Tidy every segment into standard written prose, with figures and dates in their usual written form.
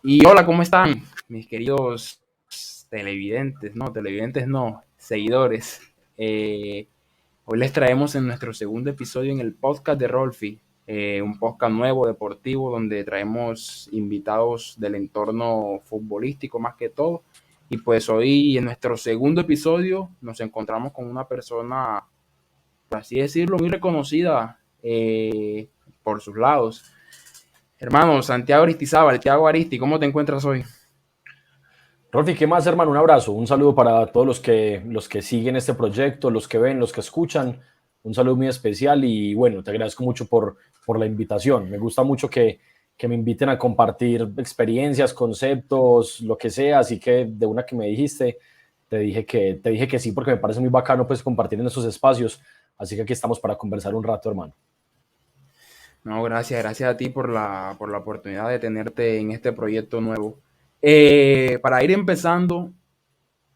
Y hola, ¿cómo están mis queridos televidentes? No, televidentes no, seguidores. Hoy les traemos en nuestro segundo episodio en el podcast de Rolfi, un podcast nuevo, deportivo, donde traemos invitados del entorno futbolístico más que todo. Y pues hoy en nuestro segundo episodio nos encontramos con una persona, por así decirlo, muy reconocida por sus lados. Hermano, Santiago Aristizábal, Thiago Aristi, ¿cómo te encuentras hoy? Rolfi, ¿qué más, hermano? Un abrazo, un saludo para todos los que siguen este proyecto, los que ven, los que escuchan. Un saludo muy especial y bueno, te agradezco mucho por la invitación. Me gusta mucho que me inviten a compartir experiencias, conceptos, lo que sea. Así que de una que me dijiste, te dije que sí porque me parece muy bacano pues compartir en esos espacios. Así que aquí estamos para conversar un rato, hermano. No, gracias a ti por la oportunidad de tenerte en este proyecto nuevo. Para ir empezando,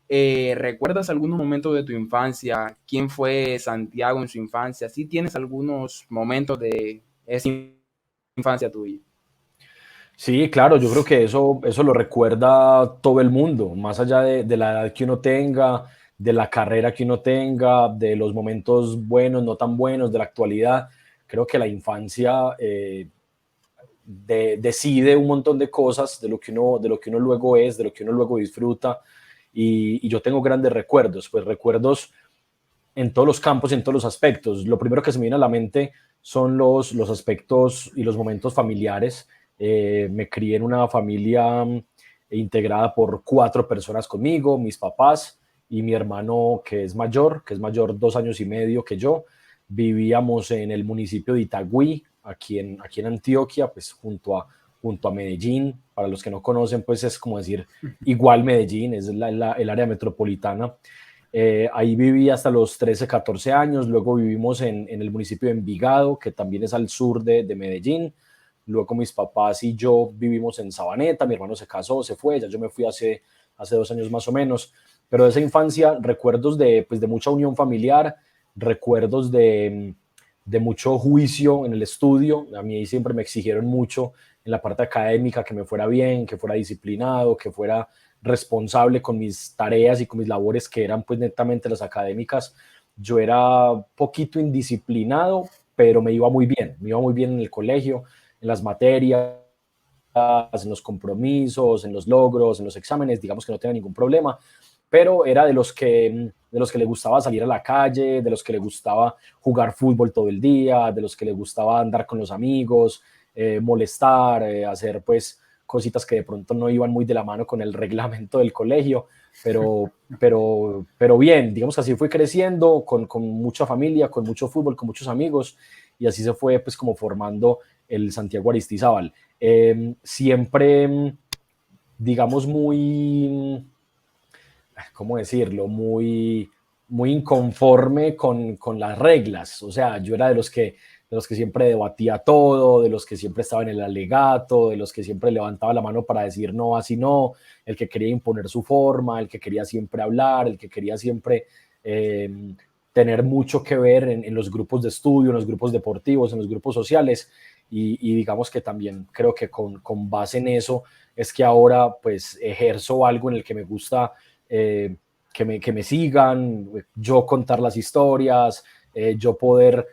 ¿recuerdas algunos momentos de tu infancia? ¿Quién fue Santiago en su infancia? ¿Sí tienes algunos momentos de esa infancia tuya? Sí, claro, yo creo que eso lo recuerda todo el mundo, más allá de la edad que uno tenga, de la carrera que uno tenga, de los momentos buenos, no tan buenos, de la actualidad. Creo que la infancia decide un montón de cosas de lo que uno luego es, de lo que uno luego disfruta. Y yo tengo grandes recuerdos, pues recuerdos en todos los campos y en todos los aspectos. Lo primero que se me viene a la mente son los aspectos y los momentos familiares. Me crié en una familia integrada por 4 personas conmigo, mis papás y mi hermano que es mayor 2 años y medio que yo. Vivíamos en el municipio de Itagüí, aquí en Antioquia, pues junto a Medellín. Para los que no conocen, pues es como decir igual Medellín, es el área metropolitana. Ahí viví hasta los 13, 14 años. Luego vivimos en el municipio de Envigado, que también es al sur de Medellín. Luego mis papás y yo vivimos en Sabaneta. Mi hermano se casó, se fue. Ya yo me fui hace 2 años más o menos. Pero de esa infancia, recuerdos de mucha unión familiar, recuerdos de mucho juicio en el estudio. A mí siempre me exigieron mucho en la parte académica, que me fuera bien, que fuera disciplinado, que fuera responsable con mis tareas y con mis labores que eran pues netamente las académicas. Yo era poquito indisciplinado, pero me iba muy bien en el colegio, en las materias, en los compromisos, en los logros, en los exámenes, digamos que no tenía ningún problema, pero era de los que le gustaba salir a la calle, de los que le gustaba jugar fútbol todo el día, de los que le gustaba andar con los amigos, molestar, hacer pues cositas que de pronto no iban muy de la mano con el reglamento del colegio, pero bien, digamos que así fui creciendo con mucha familia, con mucho fútbol, con muchos amigos, y así se fue pues como formando el Santiago Aristizábal. Siempre, digamos, muy, ¿cómo decirlo? Muy inconforme con las reglas. O sea, yo era de los que siempre debatía todo, de los que siempre estaba en el alegato, de los que siempre levantaba la mano para decir no, así no, el que quería imponer su forma, el que quería siempre hablar, el que quería siempre eh, tener mucho que ver en los grupos de estudio, en los grupos deportivos, en los grupos sociales. Y digamos que también creo que con base en eso es que ahora pues ejerzo algo en el que me gusta eh, que me sigan, yo contar las historias, yo poder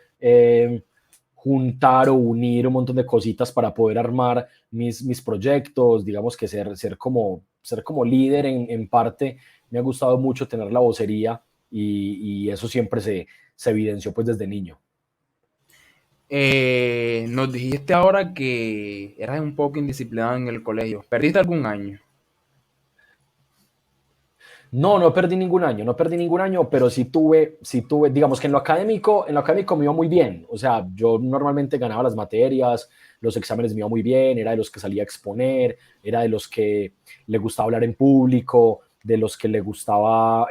juntar o unir un montón de cositas para poder armar mis proyectos, digamos que ser como líder en parte. Me ha gustado mucho tener la vocería y eso siempre se evidenció pues desde niño. Nos dijiste ahora que eras un poco indisciplinado en el colegio. ¿Perdiste algún año? No, no perdí ningún año, no perdí ningún año, pero sí tuve, digamos que en lo académico me iba muy bien. O sea, yo normalmente ganaba las materias, los exámenes me iba muy bien, era de los que salía a exponer, era de los que le gustaba hablar en público, de los que le gustaba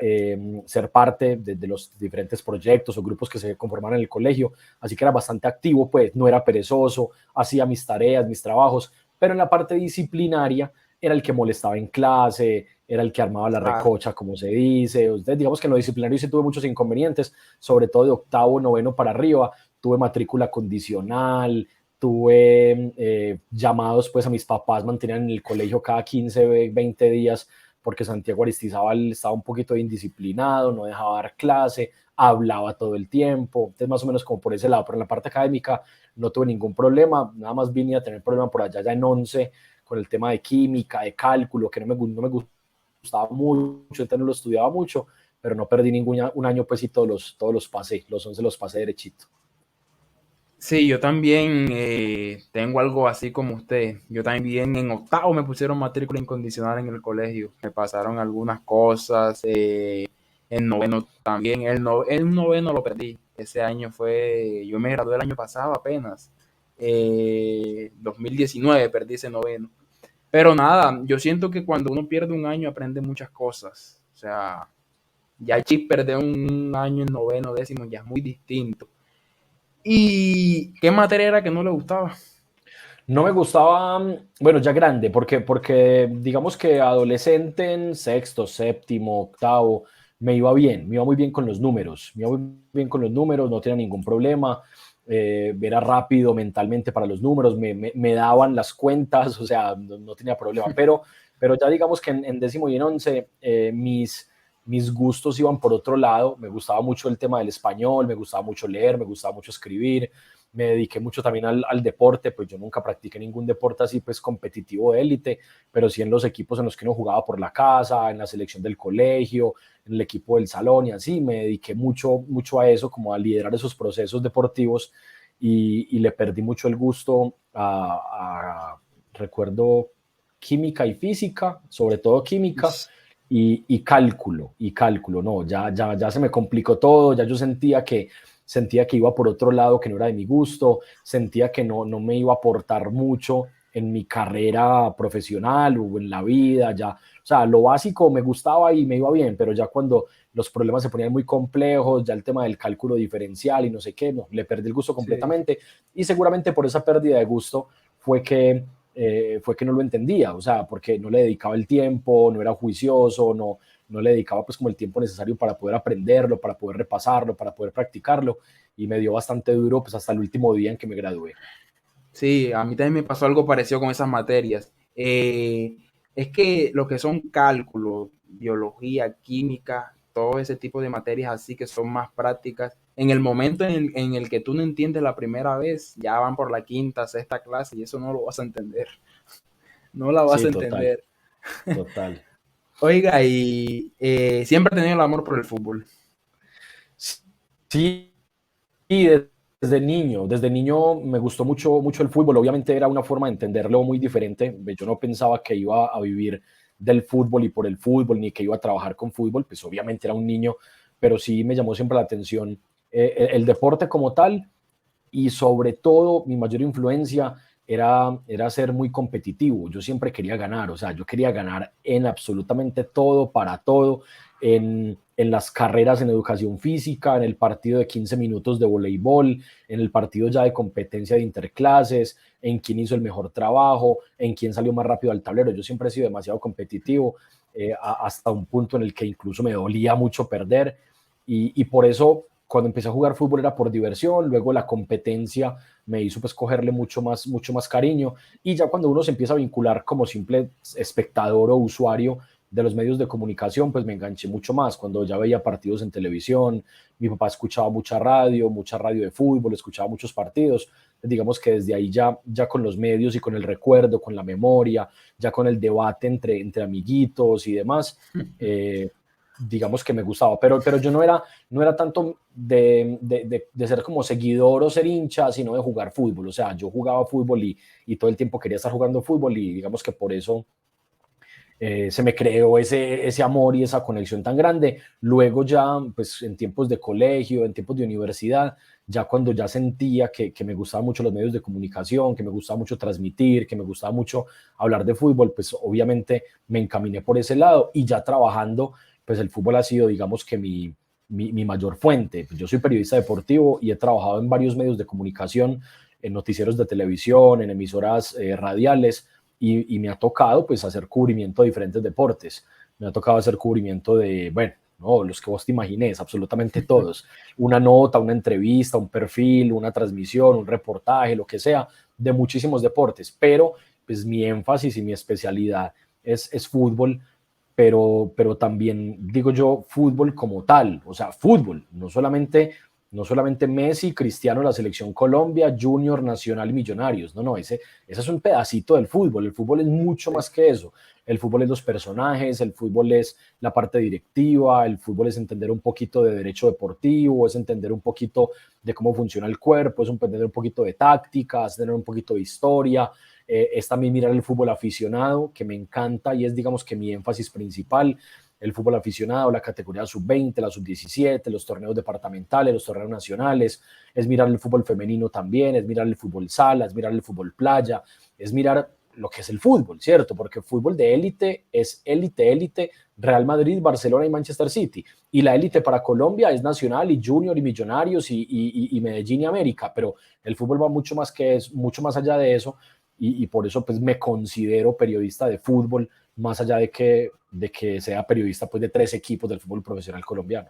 ser parte de los diferentes proyectos o grupos que se conformaban en el colegio. Así que era bastante activo, pues no era perezoso, hacía mis tareas, mis trabajos, pero en la parte disciplinaria era el que molestaba en clase, era el que armaba la Claro. recocha, como se dice. Entonces, digamos que en lo disciplinario sí tuve muchos inconvenientes, sobre todo de octavo, noveno para arriba. Tuve matrícula condicional, tuve llamados pues a mis papás, mantenían en el colegio cada 15, 20 días porque Santiago Aristizábal estaba un poquito indisciplinado, no dejaba dar clase, hablaba todo el tiempo, entonces más o menos como por ese lado, pero en la parte académica no tuve ningún problema, nada más vine a tener problema por allá ya en 11 con el tema de química, de cálculo, que no me gustaba mucho, entonces no lo estudiaba mucho, pero no perdí un año pues y todos los pasé, los 11 los pasé derechito. Sí, yo también tengo algo así como usted. Yo también en octavo me pusieron matrícula incondicional en el colegio. Me pasaron algunas cosas. En noveno también. El noveno lo perdí. Ese año fue, yo me gradué el año pasado apenas. 2019 perdí ese noveno. Pero nada, yo siento que cuando uno pierde un año aprende muchas cosas. O sea, ya el chip perder un año en noveno, décimo, ya es muy distinto. ¿Y qué materia era que no le gustaba? No me gustaba, bueno, ya grande, porque digamos que adolescente en sexto, séptimo, octavo, me iba muy bien con los números, me iba muy bien con los números, no tenía ningún problema, era rápido mentalmente para los números, me daban las cuentas, o sea, no tenía problema, pero ya digamos que en décimo y en once mis gustos iban por otro lado, me gustaba mucho el tema del español, me gustaba mucho leer, me gustaba mucho escribir, me dediqué mucho también al deporte, pues yo nunca practiqué ningún deporte así pues competitivo de élite, pero sí en los equipos en los que uno jugaba por la casa, en la selección del colegio, en el equipo del salón y así, me dediqué mucho a eso, como a liderar esos procesos deportivos y le perdí mucho el gusto recuerdo, química y física, sobre todo química, y cálculo, no, ya se me complicó todo, ya yo sentía que iba por otro lado, que no era de mi gusto, sentía que no me iba a aportar mucho en mi carrera profesional o en la vida, ya, o sea, lo básico me gustaba y me iba bien, pero ya cuando los problemas se ponían muy complejos, ya el tema del cálculo diferencial y no sé qué, no, le perdí el gusto Sí, completamente y seguramente por esa pérdida de gusto fue que no lo entendía, o sea, porque no le dedicaba el tiempo, no era juicioso, no le dedicaba pues como el tiempo necesario para poder aprenderlo, para poder repasarlo, para poder practicarlo y me dio bastante duro pues hasta el último día en que me gradué. sí, a mí también me pasó algo parecido con esas materias. Es que lo que son cálculos, biología, química, todo ese tipo de materias así que son más prácticas, en el momento en el que tú no entiendes la primera vez, ya van por la quinta, sexta clase y eso no lo vas a entender, no la vas Sí, a total, entender. total. Oiga, y siempre he tenido el amor por el fútbol. Sí, y desde niño me gustó mucho el fútbol. Obviamente era una forma de entenderlo muy diferente. Yo no pensaba que iba a vivir del fútbol y por el fútbol, ni que iba a trabajar con fútbol. Pues obviamente era un niño, pero sí me llamó siempre la atención el deporte como tal y sobre todo mi mayor influencia era ser muy competitivo. Yo siempre quería ganar, o sea, yo quería ganar en absolutamente todo, para todo, en las carreras en educación física, en el partido de 15 minutos de voleibol, en el partido ya de competencia de interclases, en quién hizo el mejor trabajo, en quién salió más rápido al tablero. Yo siempre he sido demasiado competitivo, hasta un punto en el que incluso me dolía mucho perder y por eso cuando empecé a jugar fútbol era por diversión, luego la competencia me hizo pues cogerle mucho más cariño y ya cuando uno se empieza a vincular como simple espectador o usuario de los medios de comunicación, pues me enganché mucho más cuando ya veía partidos en televisión, mi papá escuchaba mucha radio de fútbol, escuchaba muchos partidos, digamos que desde ahí ya con los medios y con el recuerdo, con la memoria, ya con el debate entre amiguitos y demás, digamos que me gustaba, pero yo no era tanto de ser como seguidor o ser hincha, sino de jugar fútbol. O sea, yo jugaba fútbol y todo el tiempo quería estar jugando fútbol y digamos que por eso se me creó ese amor y esa conexión tan grande. Luego ya, pues en tiempos de colegio, en tiempos de universidad, ya cuando ya sentía que me gustaban mucho los medios de comunicación, que me gustaba mucho transmitir, que me gustaba mucho hablar de fútbol, pues obviamente me encaminé por ese lado y ya trabajando, pues el fútbol ha sido, digamos que mi mayor fuente. Yo soy periodista deportivo y he trabajado en varios medios de comunicación, en noticieros de televisión, en emisoras radiales, y me ha tocado pues hacer cubrimiento de diferentes deportes. Me ha tocado hacer cubrimiento de, bueno, no, los que vos te imagines, absolutamente todos. Una nota, una entrevista, un perfil, una transmisión, un reportaje, lo que sea, de muchísimos deportes, pero pues mi énfasis y mi especialidad es fútbol, pero también digo yo fútbol como tal, o sea, fútbol, no solamente Messi, Cristiano, la selección Colombia, Junior, Nacional y Millonarios, no, ese es un pedacito del fútbol, el fútbol es mucho más que eso, el fútbol es los personajes, el fútbol es la parte directiva, el fútbol es entender un poquito de derecho deportivo, es entender un poquito de cómo funciona el cuerpo, es entender un poquito de tácticas, tener un poquito de historia, es también mirar el fútbol aficionado, que me encanta y es, digamos, que mi énfasis principal, el fútbol aficionado, la categoría sub-20, la sub-17, los torneos departamentales, los torneos nacionales, es mirar el fútbol femenino también, es mirar el fútbol sala, es mirar el fútbol playa, es mirar lo que es el fútbol, ¿cierto? Porque el fútbol de élite es élite, Real Madrid, Barcelona y Manchester City. Y la élite para Colombia es Nacional y Junior y Millonarios y Medellín y América, pero el fútbol va mucho más que eso, mucho más allá de eso y por eso pues me considero periodista de fútbol, más allá de que sea periodista pues de 3 equipos del fútbol profesional colombiano.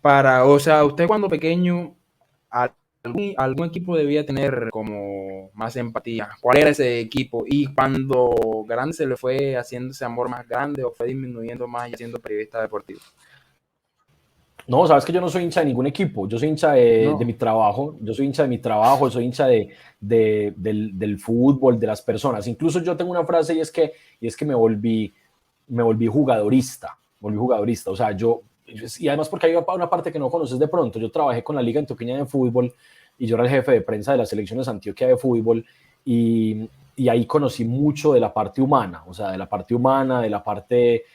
O sea, usted cuando pequeño, algún equipo debía tener como más empatía. ¿Cuál era ese equipo? Y cuando grande se le fue haciendo ese amor más grande o fue disminuyendo más y siendo periodista deportivo. No, sabes que yo no soy hincha de ningún equipo, yo soy hincha de mi trabajo, soy hincha del fútbol, de las personas. Incluso yo tengo una frase y es que me volví jugadorista, o sea, y además porque hay una parte que no conoces de pronto, yo trabajé con la Liga Antioqueña de Fútbol y yo era el jefe de prensa de las selecciones de Antioquia de fútbol y ahí conocí mucho de la parte humana, o sea, de la parte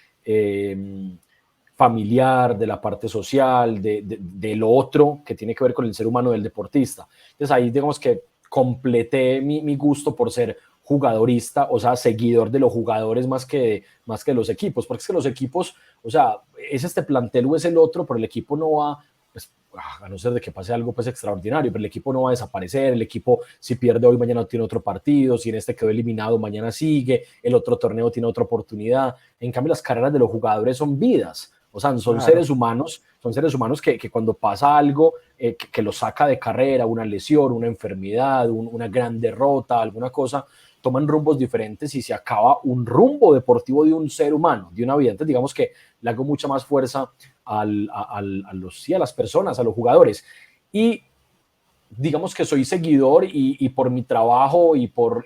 familiar, de la parte social, de lo otro que tiene que ver con el ser humano del deportista. Entonces ahí digamos que completé mi gusto por ser jugadorista, o sea, seguidor de los jugadores más que de los equipos, porque es que los equipos, o sea, es este plantel o es el otro, pero el equipo no va, pues, a no ser de que pase algo pues extraordinario, pero el equipo no va a desaparecer, el equipo si pierde hoy, mañana tiene otro partido, si en este quedó eliminado, mañana sigue, el otro torneo tiene otra oportunidad. En cambio, las carreras de los jugadores son vidas, o sea, son claro. seres humanos que cuando pasa algo que los saca de carrera, una lesión, una enfermedad, una gran derrota, alguna cosa, toman rumbos diferentes y se acaba un rumbo deportivo de un ser humano, de una vida. Entonces, digamos que le hago mucha más fuerza a las personas, a los jugadores. Y digamos que soy seguidor y por mi trabajo y por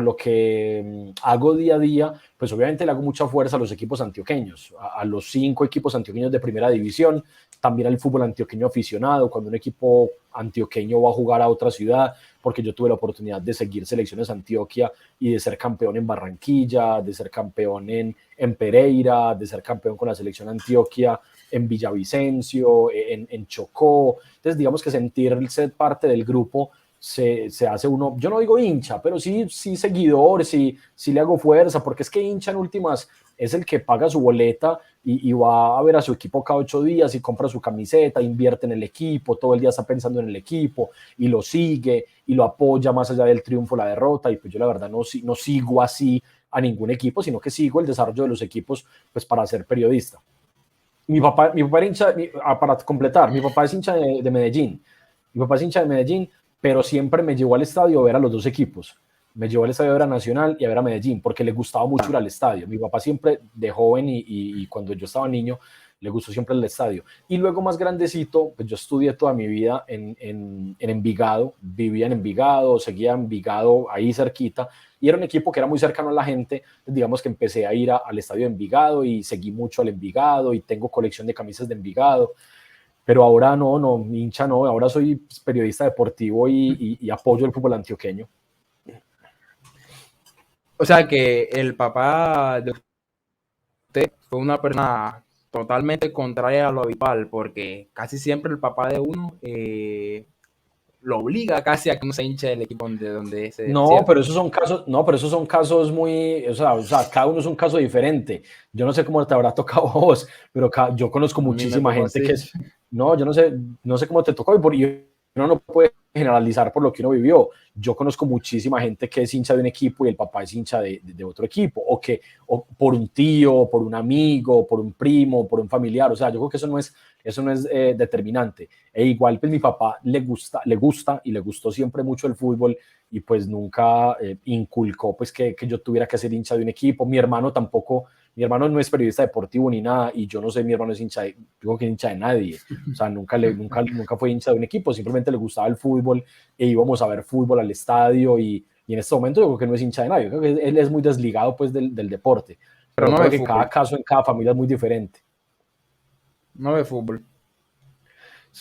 lo que hago día a día, pues obviamente le hago mucha fuerza a los equipos antioqueños, a los 5 equipos antioqueños de primera división, también al fútbol antioqueño aficionado, cuando un equipo antioqueño va a jugar a otra ciudad, porque yo tuve la oportunidad de seguir Selecciones Antioquia y de ser campeón en Barranquilla, de ser campeón en Pereira, de ser campeón con la Selección Antioquia en Villavicencio, en Chocó. Entonces digamos que sentirse parte del grupo se hace uno, yo no digo hincha, pero sí seguidor, sí le hago fuerza, porque es que hincha en últimas es el que paga su boleta y va a ver a su equipo cada 8 días y compra su camiseta, invierte en el equipo, todo el día está pensando en el equipo y lo sigue y lo apoya más allá del triunfo o la derrota. Y pues yo la verdad no sigo así a ningún equipo, sino que sigo el desarrollo de los equipos pues para ser periodista. Mi papá era hincha, para completar, mi papá es hincha de Medellín. Mi papá es hincha de Medellín, pero siempre me llevó al estadio a ver a los 2 equipos. Me llevó al estadio a ver a Nacional y a ver a Medellín, porque le gustaba mucho ir al estadio. Mi papá siempre, de joven y cuando yo estaba niño, le gustó siempre el estadio. Y luego más grandecito, pues yo estudié toda mi vida en Envigado, vivía en Envigado, seguía en Envigado ahí cerquita, y era un equipo que era muy cercano a la gente. Digamos que empecé a ir al estadio de Envigado y seguí mucho al Envigado y tengo colección de camisas de Envigado. Pero ahora no, hincha no, ahora soy periodista deportivo y apoyo el fútbol antioqueño. O sea que el papá de usted fue una persona totalmente contraria a lo habitual, porque casi siempre el papá de uno lo obliga casi a que uno se hinche del equipo donde ese. No, pero esos son casos muy, o sea, cada uno es un caso diferente. Yo no sé cómo te habrá tocado a vos, pero yo conozco muchísima gente que es, no, yo no sé cómo te tocó, uno no puede generalizar por lo que uno vivió. Yo conozco muchísima gente que es hincha de un equipo y el papá es hincha de otro equipo, o por un tío, por un amigo, por un primo, por un familiar. O sea, yo creo que eso no es determinante. E igual, pues mi papá le gusta y le gustó siempre mucho el fútbol y pues nunca inculcó pues que yo tuviera que ser hincha de un equipo. Mi hermano tampoco, mi hermano no es periodista deportivo ni nada y yo no sé, mi hermano es hincha de, yo creo que es hincha de nadie. O sea, nunca fue hincha de un equipo, simplemente le gustaba el fútbol e íbamos a ver fútbol al estadio y en este momento yo creo que no es hincha de nadie, yo creo que él es muy desligado pues del deporte, Pero pero no puede ve que cada fútbol, caso en cada familia es muy diferente. no ve fútbol.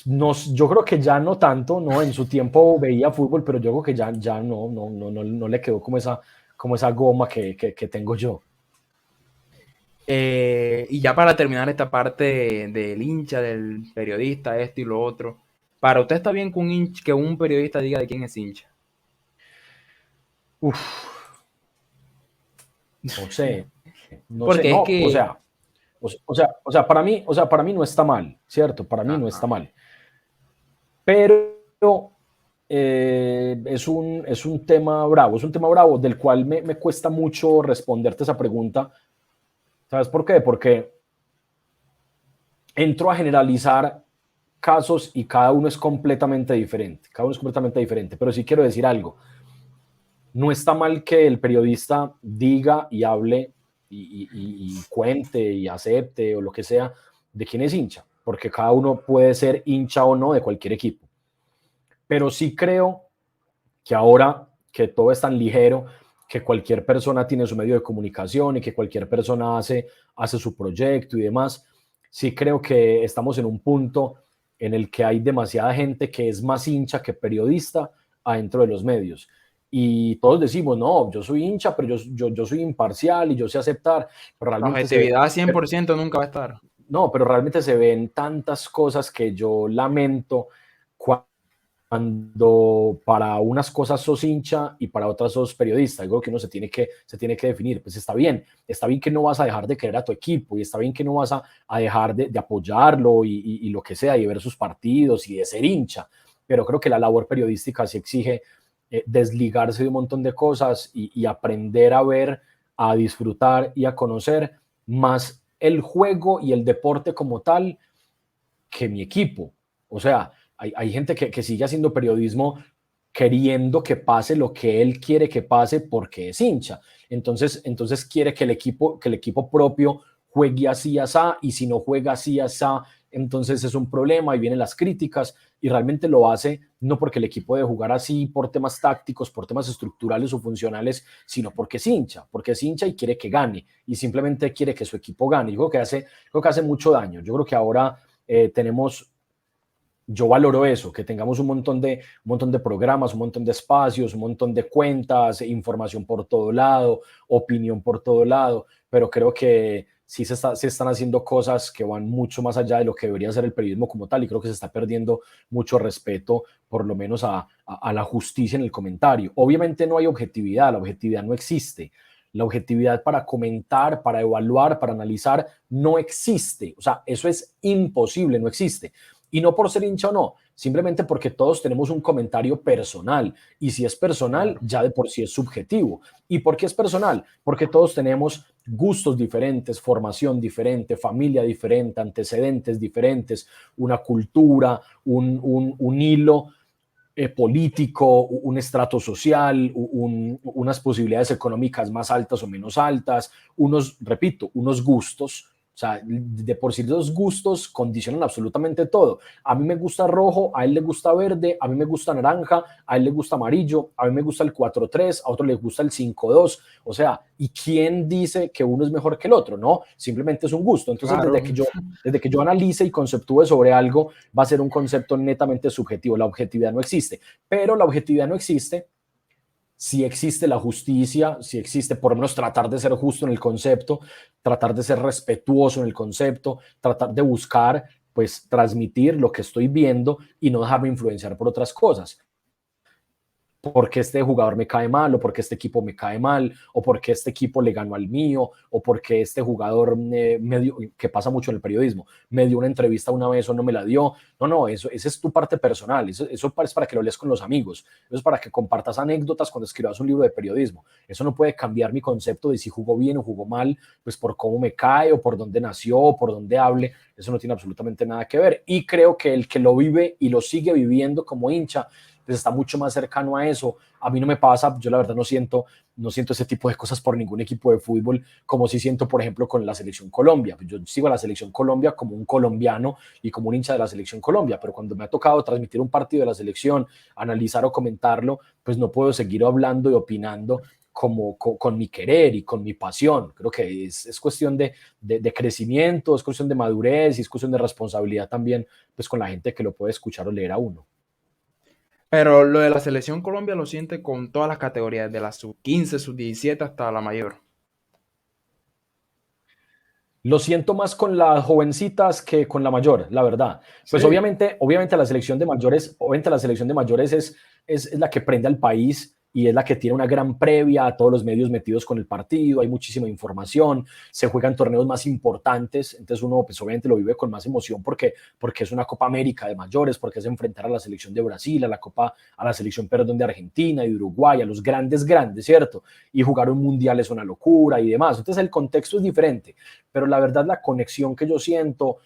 Yo creo que ya no tanto, ¿no? En su tiempo veía fútbol, pero yo creo que ya no le quedó como esa goma que tengo yo. Y ya para terminar esta parte del hincha, del periodista, esto y lo otro, ¿para usted está bien que que un periodista diga de quién es hincha? Uf, no sé, no sé, Porque es no, que, para mí no está mal, ¿cierto? Para mí no está ajá, mal. Pero es un tema bravo del cual me cuesta mucho responderte esa pregunta. ¿Sabes por qué? Porque entro a generalizar casos y cada uno es completamente diferente. Cada uno es completamente diferente. Pero sí quiero decir algo. No está mal que el periodista diga y hable y cuente y acepte o lo que sea de quién es hincha, porque cada uno puede ser hincha o no de cualquier equipo. Pero sí creo que ahora que todo es tan ligero, que cualquier persona tiene su medio de comunicación y que cualquier persona hace su proyecto y demás, sí creo que estamos en un punto en el que hay demasiada gente que es más hincha que periodista adentro de los medios. Y todos decimos, no, yo soy hincha, pero yo soy imparcial y yo sé aceptar, pero la realmente objetividad 100% nunca va a estar. no, pero realmente se ven tantas cosas que yo lamento cuando para unas cosas sos hincha y para otras sos periodista. Algo que uno se tiene que definir. Pues está bien que no vas a dejar de querer a tu equipo y está bien que no vas a dejar de apoyarlo y lo que sea, y ver sus partidos y de ser hincha. Pero creo que la labor periodística sí exige desligarse de un montón de cosas y aprender a ver, a disfrutar y a conocer más el juego y el deporte como tal que mi equipo. O sea, hay gente que sigue haciendo periodismo queriendo que pase lo que él quiere que pase porque es hincha. Entonces quiere que el equipo propio juegue así, asá, y si no juega así, asá, entonces es un problema y vienen las críticas y realmente lo hace no porque el equipo debe jugar así por temas tácticos, por temas estructurales o funcionales, sino porque es hincha y quiere que gane y simplemente quiere que su equipo gane. Creo que hace mucho daño. Yo creo que ahora tenemos, yo valoro eso, que tengamos un montón de programas, un montón de espacios, un montón de cuentas, información por todo lado, opinión por todo lado, pero creo que sí se están haciendo cosas que van mucho más allá de lo que debería ser el periodismo como tal y creo que se está perdiendo mucho respeto, por lo menos a la justicia en el comentario. Obviamente no hay objetividad, la objetividad no existe. La objetividad para comentar, para evaluar, para analizar, no existe. O sea, eso es imposible, no existe. Y no por ser hincha o no, simplemente porque todos tenemos un comentario personal. Y si es personal, Claro. ya de por sí es subjetivo. ¿Y por qué es personal? Porque todos tenemos gustos diferentes, formación diferente, familia diferente, antecedentes diferentes, una cultura, un hilo político, un estrato social, unas posibilidades económicas más altas o menos altas, repito, unos gustos. O sea, de por sí los gustos condicionan absolutamente todo. A mí me gusta rojo, a él le gusta verde, a mí me gusta naranja, a él le gusta amarillo, a mí me gusta el 4-3, a otro le gusta el 5-2. O sea, ¿y quién dice que uno es mejor que el otro? No, simplemente es un gusto. Entonces, Claro. desde que yo analice y conceptúe sobre algo, va a ser un concepto netamente subjetivo. La objetividad no existe, pero la objetividad no existe si existe la justicia, si existe por lo menos tratar de ser justo en el concepto, tratar de ser respetuoso en el concepto, tratar de buscar, pues, transmitir lo que estoy viendo y no dejarme influenciar por otras cosas. porque este jugador me cae mal, o porque este equipo me cae mal, o porque este equipo le ganó al mío, o porque este jugador que pasa mucho en el periodismo, me dio una entrevista una vez o no me la dio. No, no, esa es tu parte personal, eso es para que lo leas con los amigos, eso es para que compartas anécdotas cuando escribas un libro de periodismo. Eso no puede cambiar mi concepto de si jugó bien o jugó mal, pues por cómo me cae, o por dónde nació, o por dónde hable. Eso no tiene absolutamente nada que ver. Y creo que el que lo vive y lo sigue viviendo como hincha, pues está mucho más cercano a eso. A mí no me pasa, yo la verdad no siento ese tipo de cosas por ningún equipo de fútbol, como sí siento, por ejemplo, con la Selección Colombia. Yo sigo a la Selección Colombia como un colombiano y como un hincha de la Selección Colombia, pero cuando me ha tocado transmitir un partido de la selección, analizar o comentarlo, pues no puedo seguir hablando y opinando con mi querer y con mi pasión. Creo que es cuestión de crecimiento, es cuestión de madurez y es cuestión de responsabilidad también, pues con la gente que lo puede escuchar o leer a uno. Pero lo de la selección Colombia lo siente con todas las categorías, de la sub 15, sub 17 hasta la mayor. Lo siento más con las jovencitas que con la mayor, la verdad. Pues Sí. obviamente la selección de mayores, obviamente la selección de mayores es la que prende al país y es la que tiene una gran previa, a todos los medios metidos con el partido, hay muchísima información, se juegan torneos más importantes, entonces uno pues obviamente lo vive con más emoción porque es una Copa América de mayores, porque es enfrentar a la selección de Brasil, a la selección, perdón, de Argentina y de Uruguay, a los grandes, ¿cierto? Y jugar un mundial es una locura y demás. Entonces el contexto es diferente, pero la verdad la conexión que yo siento,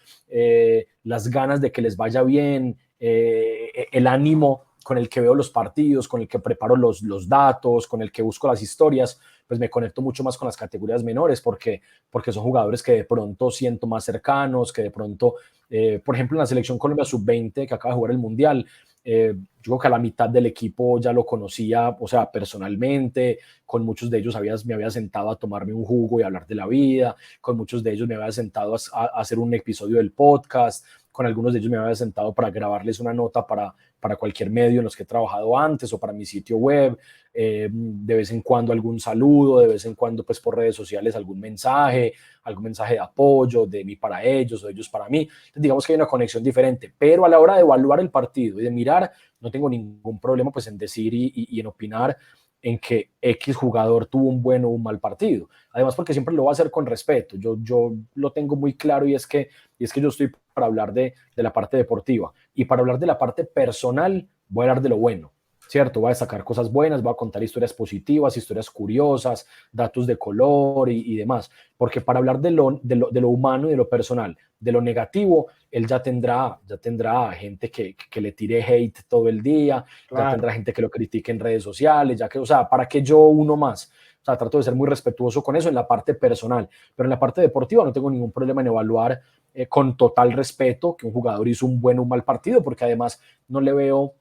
las ganas de que les vaya bien, el ánimo con el que veo los partidos, con el que preparo los datos, con el que busco las historias, pues me conecto mucho más con las categorías menores porque son jugadores que de pronto siento más cercanos, que de pronto, por ejemplo, en la selección Colombia sub-20 que acaba de jugar el Mundial, yo creo que a la mitad del equipo ya lo conocía, o sea, personalmente, con muchos de ellos me había sentado a tomarme un jugo y hablar de la vida, con muchos de ellos me había sentado a hacer un episodio del podcast, con algunos de ellos me había sentado para grabarles una nota para cualquier medio en los que he trabajado antes o para mi sitio web, de vez en cuando algún saludo, de vez en cuando pues por redes sociales algún mensaje de apoyo de mí para ellos o ellos para mí. Entonces, digamos que hay una conexión diferente, pero a la hora de evaluar el partido y de mirar, no tengo ningún problema pues en decir y en opinar en que X jugador tuvo un buen o un mal partido. Además, porque siempre lo va a hacer con respeto. Yo lo tengo muy claro y es que yo estoy para hablar de la parte deportiva. Y para hablar de la parte personal, voy a hablar de lo bueno, ¿cierto? Voy a destacar cosas buenas, voy a contar historias positivas, historias curiosas, datos de color y demás. Porque para hablar de lo humano y de lo personal, de lo negativo, él ya tendrá gente que le tire hate todo el día, ya Claro. tendrá gente que lo critique en redes sociales, ya que, o sea, ¿para qué yo uno más? O sea, trato de ser muy respetuoso con eso en la parte personal, pero en la parte deportiva no tengo ningún problema en evaluar con total respeto que un jugador hizo un buen o un mal partido, porque además no le veo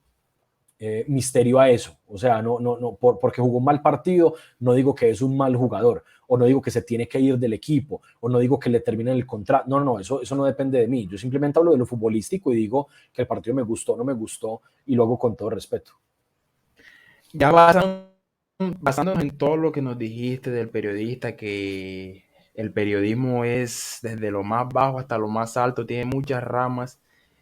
misterio a eso. O sea, no porque jugó un mal partido, no digo que es un mal jugador, o no digo que se tiene que ir del equipo, o no digo que le terminen el contrato. No, eso no depende de mí. Yo simplemente hablo de lo futbolístico y digo que el partido me gustó, no me gustó, y lo hago con todo respeto. Ya basándonos en todo lo que nos dijiste del periodista, que el periodismo es desde lo más bajo hasta lo más alto, tiene muchas ramas.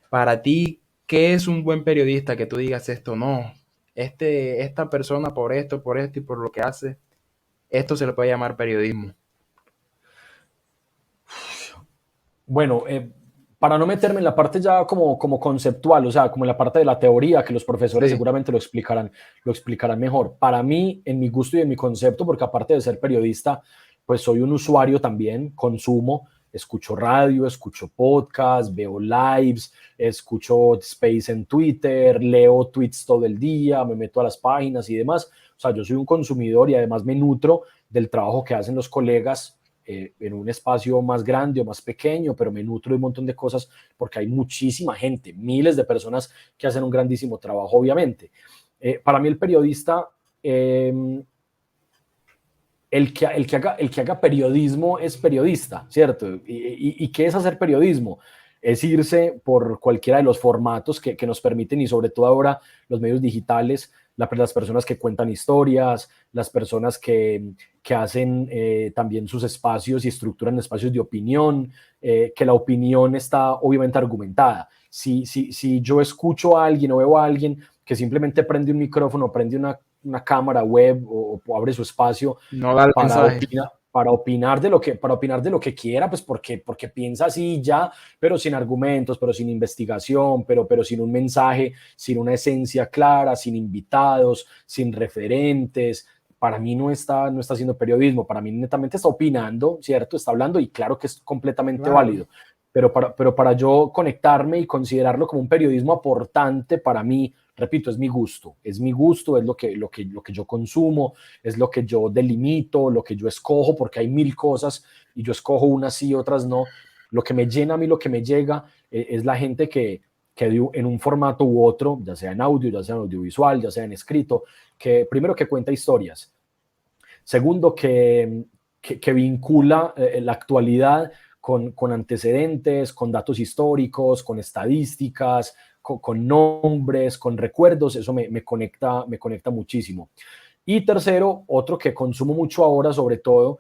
Para ti, ¿qué es un buen periodista? Que tú digas esto, no, esta persona por esto y por lo que hace, esto se le puede llamar periodismo. Bueno, para no meterme en la parte ya como conceptual, o sea, como en la parte de la teoría, que los profesores Sí, seguramente lo explicarán mejor. Para mí, en mi gusto y en mi concepto, porque aparte de ser periodista, pues soy un usuario también, consumo, escucho radio, escucho podcast, veo lives, escucho Space en Twitter, leo tweets todo el día, me meto a las páginas y demás. O sea, yo soy un consumidor y además me nutro del trabajo que hacen los colegas en un espacio más grande o más pequeño, pero me nutro de un montón de cosas porque hay muchísima gente, miles de personas que hacen un grandísimo trabajo, obviamente. Para mí el periodista, el que haga periodismo es periodista, ¿cierto? ¿Y qué es hacer periodismo? Es irse por cualquiera de los formatos que nos permiten y sobre todo ahora los medios digitales, las personas que cuentan historias, las personas que hacen también sus espacios y estructuran espacios de opinión, que la opinión está obviamente argumentada. Si yo escucho a alguien o veo a alguien que simplemente prende un micrófono, prende una cámara web o abre su espacio No da el mensaje. para opinar de lo que quiera, pues porque piensa así ya, pero sin argumentos, pero sin investigación, pero sin un mensaje, sin una esencia clara, sin invitados, sin referentes. Para mí no está haciendo periodismo, para mí netamente está opinando, ¿cierto? Está hablando y claro que es completamente válido. Pero para yo conectarme y considerarlo como un periodismo aportante, para mí, repito, es mi gusto, es lo que yo consumo, es lo que yo delimito, lo que yo escojo, porque hay mil cosas y yo escojo unas sí, otras no. Lo que me llena a mí, lo que me llega, es la gente que en un formato u otro, ya sea en audio, ya sea en audiovisual, ya sea en escrito, que primero que cuenta historias, segundo que vincula la actualidad con antecedentes, con datos históricos, con estadísticas, con nombres, con recuerdos. Eso me conecta muchísimo. Y tercero, otro que consumo mucho ahora, sobre todo,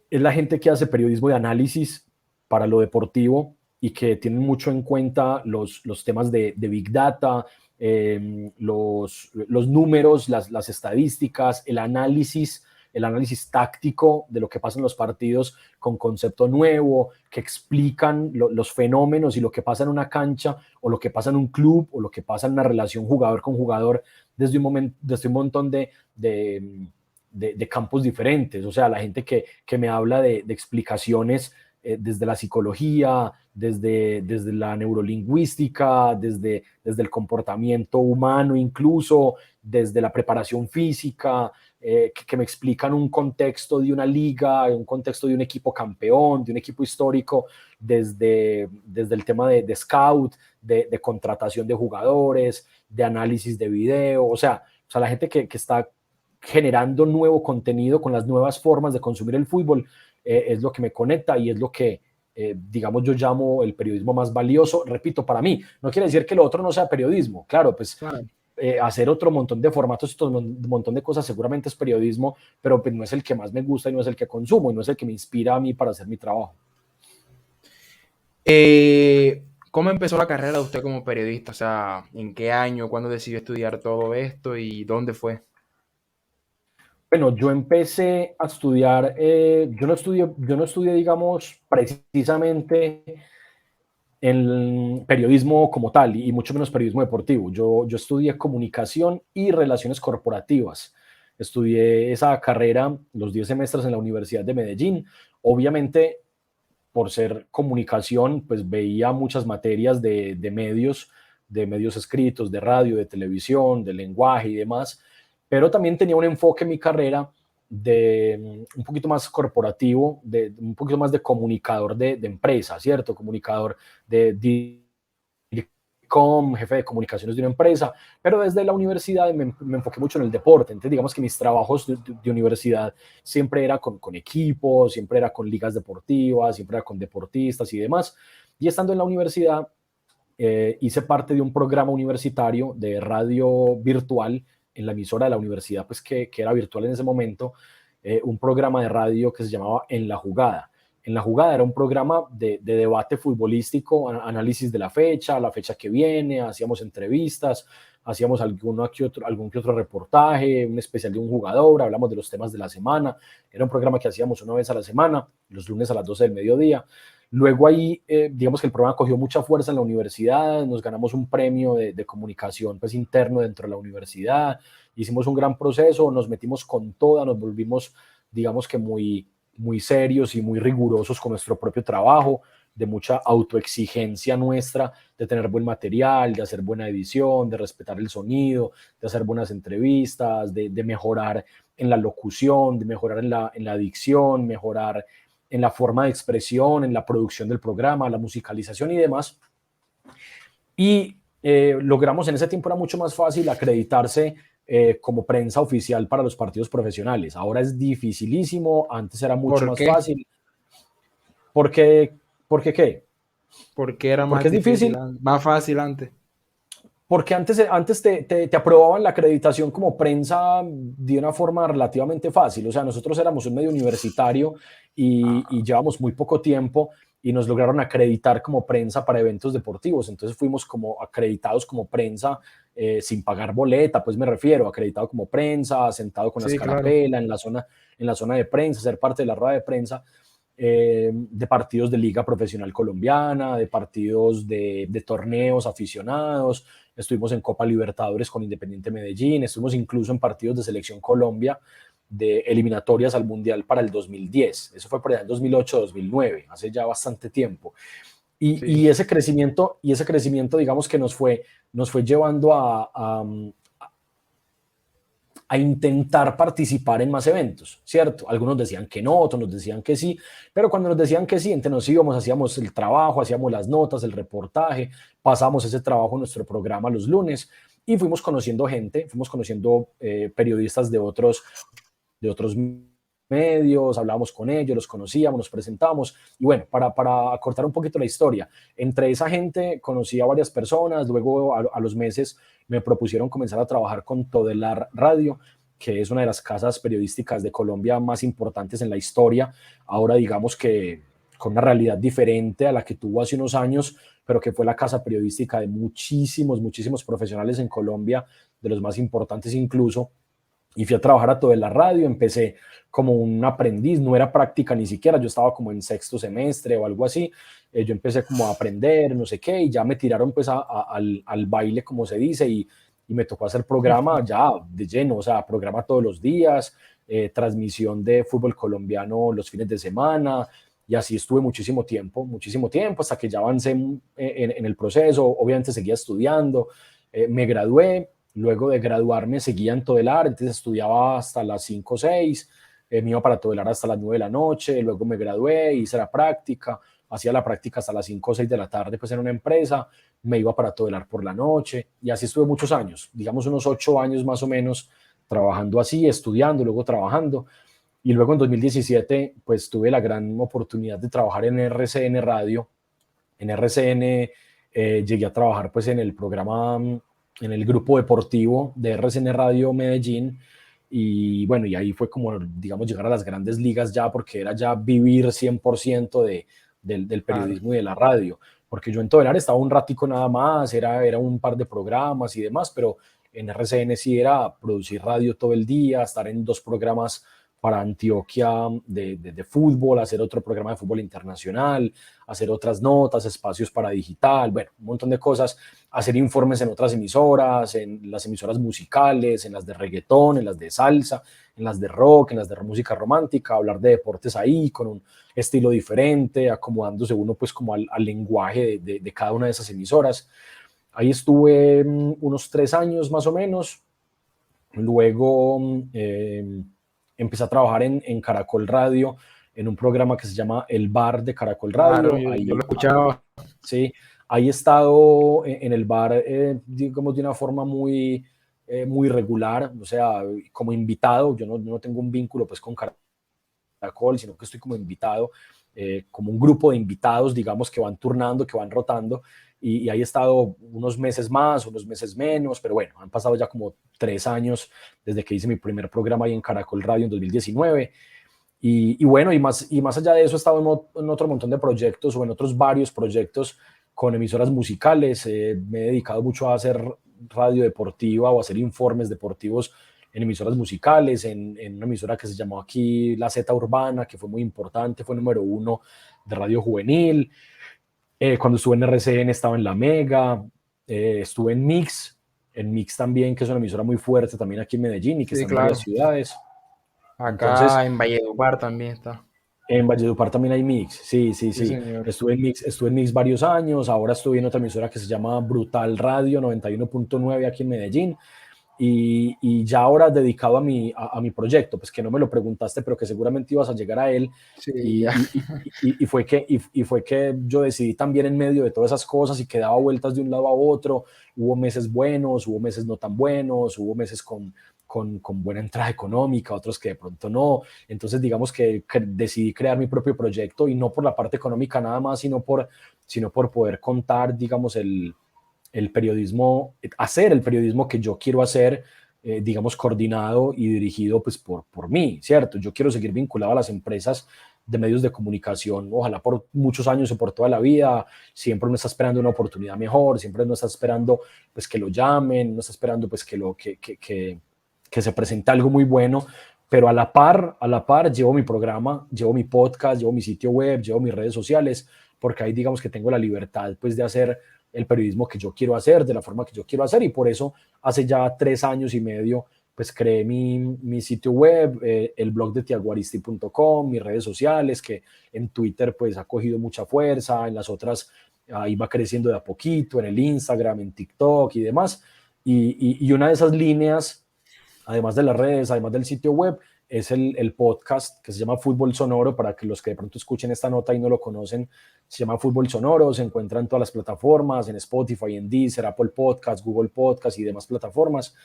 es la gente que hace periodismo de análisis para lo deportivo y que tienen mucho en cuenta los temas de Big Data, los números, las estadísticas, el análisis táctico de lo que pasa en los partidos con concepto nuevo, que explican los fenómenos y lo que pasa en una cancha o lo que pasa en un club o lo que pasa en una relación jugador con jugador desde un montón de campos diferentes. O sea, la gente que me habla de explicaciones desde la psicología, desde la neurolingüística, desde el comportamiento humano incluso, desde la preparación física, que me explican un contexto de una liga, un contexto de un equipo campeón, de un equipo histórico, desde el tema de scout, de contratación de jugadores, de análisis de video. O sea la gente que está generando nuevo contenido con las nuevas formas de consumir el fútbol, es lo que me conecta y es lo que, digamos, yo llamo el periodismo más valioso. Repito, para mí, no quiere decir que lo otro no sea periodismo. Claro, pues hacer otro montón de formatos, otro montón de cosas seguramente es periodismo, pero pues no es el que más me gusta y no es el que consumo y no es el que me inspira a mí para hacer mi trabajo. ¿Cómo empezó la carrera de usted como periodista? O sea, ¿en qué año? ¿Cuándo decidió estudiar todo esto? ¿Y dónde fue? Bueno, yo empecé a estudiar, yo no estudié, digamos, precisamente en periodismo como tal y mucho menos periodismo deportivo. Yo estudié comunicación y relaciones corporativas. Estudié esa carrera los 10 semestres en la Universidad de Medellín. Obviamente, por ser comunicación, pues veía muchas materias de medios escritos, de radio, de televisión, de lenguaje y demás, pero también tenía un enfoque en mi carrera de un poquito más corporativo, de un poquito más de comunicador de empresa, ¿cierto? Comunicador de jefe de comunicaciones de una empresa, pero desde la universidad me enfoqué mucho en el deporte. Entonces, digamos que mis trabajos de universidad siempre era con equipos, siempre era con ligas deportivas, siempre era con deportistas y demás. Y estando en la universidad, hice parte de un programa universitario de radio virtual en la emisora de la universidad, pues que era virtual en ese momento, un programa de radio que se llamaba En la Jugada. En la Jugada era un programa de debate futbolístico, análisis de la fecha que viene, hacíamos entrevistas, hacíamos algún que otro reportaje, un especial de un jugador, hablamos de los temas de la semana. Era un programa que hacíamos una vez a la semana, los lunes a las 12 del mediodía. Luego ahí, digamos que el programa cogió mucha fuerza en la universidad, nos ganamos un premio de comunicación pues, interno dentro de la universidad, hicimos un gran proceso, nos metimos con toda, nos volvimos, digamos que muy serios y muy rigurosos con nuestro propio trabajo, de mucha autoexigencia nuestra, de tener buen material, de hacer buena edición, de respetar el sonido, de hacer buenas entrevistas, de mejorar en la locución, de mejorar en la dicción, mejorar en la forma de expresión, en la producción del programa, la musicalización y demás. Y logramos, en ese tiempo era mucho más fácil acreditarse como prensa oficial para los partidos profesionales. Ahora es dificilísimo, antes era mucho más fácil. ¿Por qué? ¿Qué? Porque era más difícil, más fácil antes. Porque antes te aprobaban la acreditación como prensa de una forma relativamente fácil. O sea, nosotros éramos un medio universitario y llevamos muy poco tiempo y nos lograron acreditar como prensa para eventos deportivos. Entonces fuimos como acreditados como prensa, sin pagar boleta, pues me refiero, acreditado como prensa, sentado con la Sí, claro. escarapela en la zona de prensa, ser parte de la rueda de prensa, de partidos de liga profesional colombiana, de partidos de torneos aficionados. Estuvimos en Copa Libertadores con Independiente Medellín, estuvimos incluso en partidos de Selección Colombia, de eliminatorias al Mundial para el 2010. Eso fue por allá en 2008-2009, hace ya bastante tiempo. Sí, Y ese crecimiento, digamos que nos fue llevando a intentar participar en más eventos, ¿cierto? Algunos decían que no, otros nos decían que sí, pero cuando nos decían que sí, entonces nos íbamos, hacíamos el trabajo, hacíamos las notas, el reportaje, pasamos ese trabajo en nuestro programa los lunes y fuimos conociendo gente, fuimos conociendo periodistas de otros medios, hablábamos con ellos, los conocíamos, nos presentamos. Y bueno, para acortar un poquito la historia, entre esa gente conocí a varias personas, luego a los meses me propusieron comenzar a trabajar con Todelar Radio, que es una de las casas periodísticas de Colombia más importantes en la historia. Ahora digamos que con una realidad diferente a la que tuvo hace unos años, pero que fue la casa periodística de muchísimos profesionales en Colombia, de los más importantes incluso. Y fui a trabajar a Todelar Radio, empecé como un aprendiz, no era práctica ni siquiera, yo estaba como en sexto semestre o algo así, yo empecé como a aprender, no sé qué, y ya me tiraron pues al baile, como se dice, y me tocó hacer programa ya de lleno, o sea, programa todos los días, transmisión de fútbol colombiano los fines de semana, y así estuve muchísimo tiempo, hasta que ya avancé en el proceso, obviamente seguía estudiando, me gradué. Luego de graduarme seguía en Todelar, entonces estudiaba hasta las 5 o 6, me iba para Todelar hasta las 9 de la noche, luego me gradué, hice la práctica, hacía la práctica hasta las 5 o 6 de la tarde pues en una empresa, me iba para Todelar por la noche y así estuve muchos años, digamos unos 8 años más o menos, trabajando así, estudiando, luego trabajando. Y luego en 2017 pues tuve la gran oportunidad de trabajar en RCN Radio. En RCN llegué a trabajar pues en el programa, en el grupo deportivo de RCN Radio Medellín. Y bueno, y ahí fue como, digamos, llegar a las grandes ligas ya, porque era ya vivir 100% del claro. periodismo y de la radio. Porque yo en Todelar estaba un ratico nada más, era un par de programas y demás, pero en RCN sí era producir radio todo el día, estar en 2 programas para Antioquia de fútbol, hacer otro programa de fútbol internacional, hacer otras notas, espacios para digital, bueno, un montón de cosas, hacer informes en otras emisoras, en las emisoras musicales, en las de reggaetón, en las de salsa, en las de rock, en las de música romántica, hablar de deportes ahí con un estilo diferente, acomodándose uno pues como al lenguaje de cada una de esas emisoras. Ahí estuve unos 3 años más o menos. Luego empecé a trabajar en Caracol Radio, en un programa que se llama El Bar de Caracol Claro, Radio. yo Ahí, lo escuchaba. sí, ahí he estado en el bar, digamos, de una forma muy regular, o sea, como invitado. Yo no tengo un vínculo pues con Caracol, sino que estoy como invitado, como un grupo de invitados, digamos, que van turnando, que van rotando. Y ahí he estado unos meses más, unos meses menos, pero bueno, han pasado ya como 3 años desde que hice mi primer programa ahí en Caracol Radio en 2019. Y bueno, y más allá de eso, he estado en otro montón de proyectos o en otros varios proyectos con emisoras musicales. Me he dedicado mucho a hacer radio deportiva o a hacer informes deportivos en emisoras musicales, en una emisora que se llamó aquí La Z Urbana, que fue muy importante, fue número 1 de radio juvenil. Cuando estuve en RCN estaba en La Mega, estuve en Mix también, que es una emisora muy fuerte también aquí en Medellín y que Sí, está en varias claro. ciudades. Entonces, Acá en Valledupar también está. en Valledupar también hay Mix, sí, sí, Sí, sí. señor. Estuve en Mix varios años, ahora estoy en otra emisora que se llama Brutal Radio 91.9 aquí en Medellín. Y ya ahora dedicado a mi proyecto, pues que no me lo preguntaste, pero que seguramente ibas a llegar a él. Sí, ya. Y fue que yo decidí también en medio de todas esas cosas y que daba vueltas de un lado a otro. Hubo meses buenos, hubo meses no tan buenos, hubo meses con buena entrada económica, otros que de pronto no. Entonces, digamos que decidí crear mi propio proyecto y no por la parte económica nada más, sino por poder contar, digamos, el periodismo, hacer el periodismo que yo quiero hacer, digamos, coordinado y dirigido pues por mí, ¿cierto? Yo quiero seguir vinculado a las empresas de medios de comunicación, ojalá por muchos años o por toda la vida. Siempre uno está esperando una oportunidad mejor, siempre uno está esperando pues que lo llamen, uno está esperando pues que se presente algo muy bueno, pero a la par llevo mi programa, llevo mi podcast, llevo mi sitio web, llevo mis redes sociales, porque ahí digamos que tengo la libertad pues de hacer el periodismo que yo quiero hacer, de la forma que yo quiero hacer, y por eso hace ya 3 años y medio pues creé mi sitio web, el blog de tiaguaristi.com, mis redes sociales, que en Twitter pues ha cogido mucha fuerza, en las otras ahí va creciendo de a poquito, en el Instagram, en TikTok y demás. Y una de esas líneas, además de las redes, además del sitio web, es el podcast que se llama Fútbol Sonoro. Para que los que de pronto escuchen esta nota y no lo conocen, se llama Fútbol Sonoro, se encuentra en todas las plataformas, en Spotify, en Deezer, Apple Podcast, Google Podcast y demás plataformas.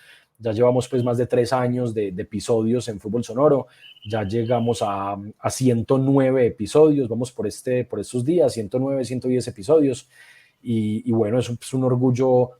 Ya llevamos pues más de 3 años de episodios en Fútbol Sonoro, ya llegamos a 109 episodios, vamos por estos días, 109, 110 episodios, y bueno, es un orgullo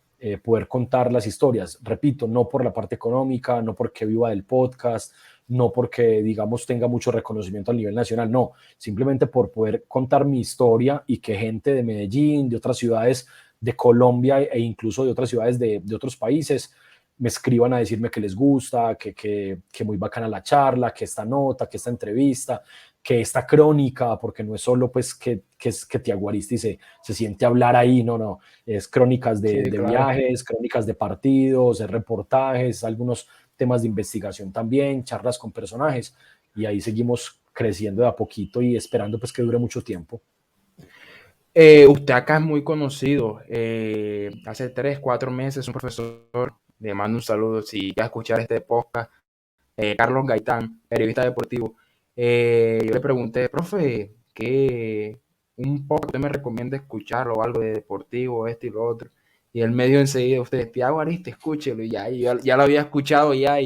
poder contar las historias, repito, no por la parte económica, no porque viva del podcast, no porque, digamos, tenga mucho reconocimiento a nivel nacional, no, simplemente por poder contar mi historia y que gente de Medellín, de otras ciudades de Colombia e incluso de otras ciudades de otros países me escriban a decirme que les gusta, que muy bacana la charla, que esta nota, que esta entrevista, que esta crónica, porque no es solo pues que Tiaguaristi se siente a hablar ahí, no, es crónicas Sí, de claro. viajes, crónicas de partidos, es reportajes, algunos temas de investigación también, charlas con personajes, y ahí seguimos creciendo de a poquito y esperando pues que dure mucho tiempo. Usted acá es muy conocido. Hace 3, 4 meses un profesor, le mando un saludo si va a escuchar este podcast, Carlos Gaitán, periodista deportivo. Yo le pregunté, profe, ¿qué un podcast usted me recomienda escuchar o algo de deportivo, esto y lo otro? Y él me dio enseguida, usted, Tiago Ariste, escúchelo, y ya lo había escuchado ya,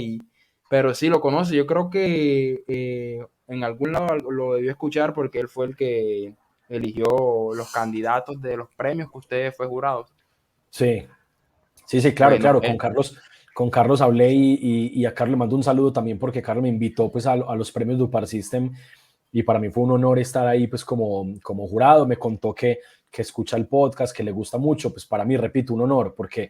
pero sí lo conoce. Yo creo que en algún lado lo debió escuchar porque él fue el que eligió los candidatos de los premios que usted fue jurado. Sí, sí, claro, Bueno, claro, con Carlos hablé y a Carlos le mando un saludo también porque Carlos me invitó pues a los premios Dupar System y para mí fue un honor estar ahí pues como jurado. Me contó que escucha el podcast, que le gusta mucho. Pues para mí, repito, un honor porque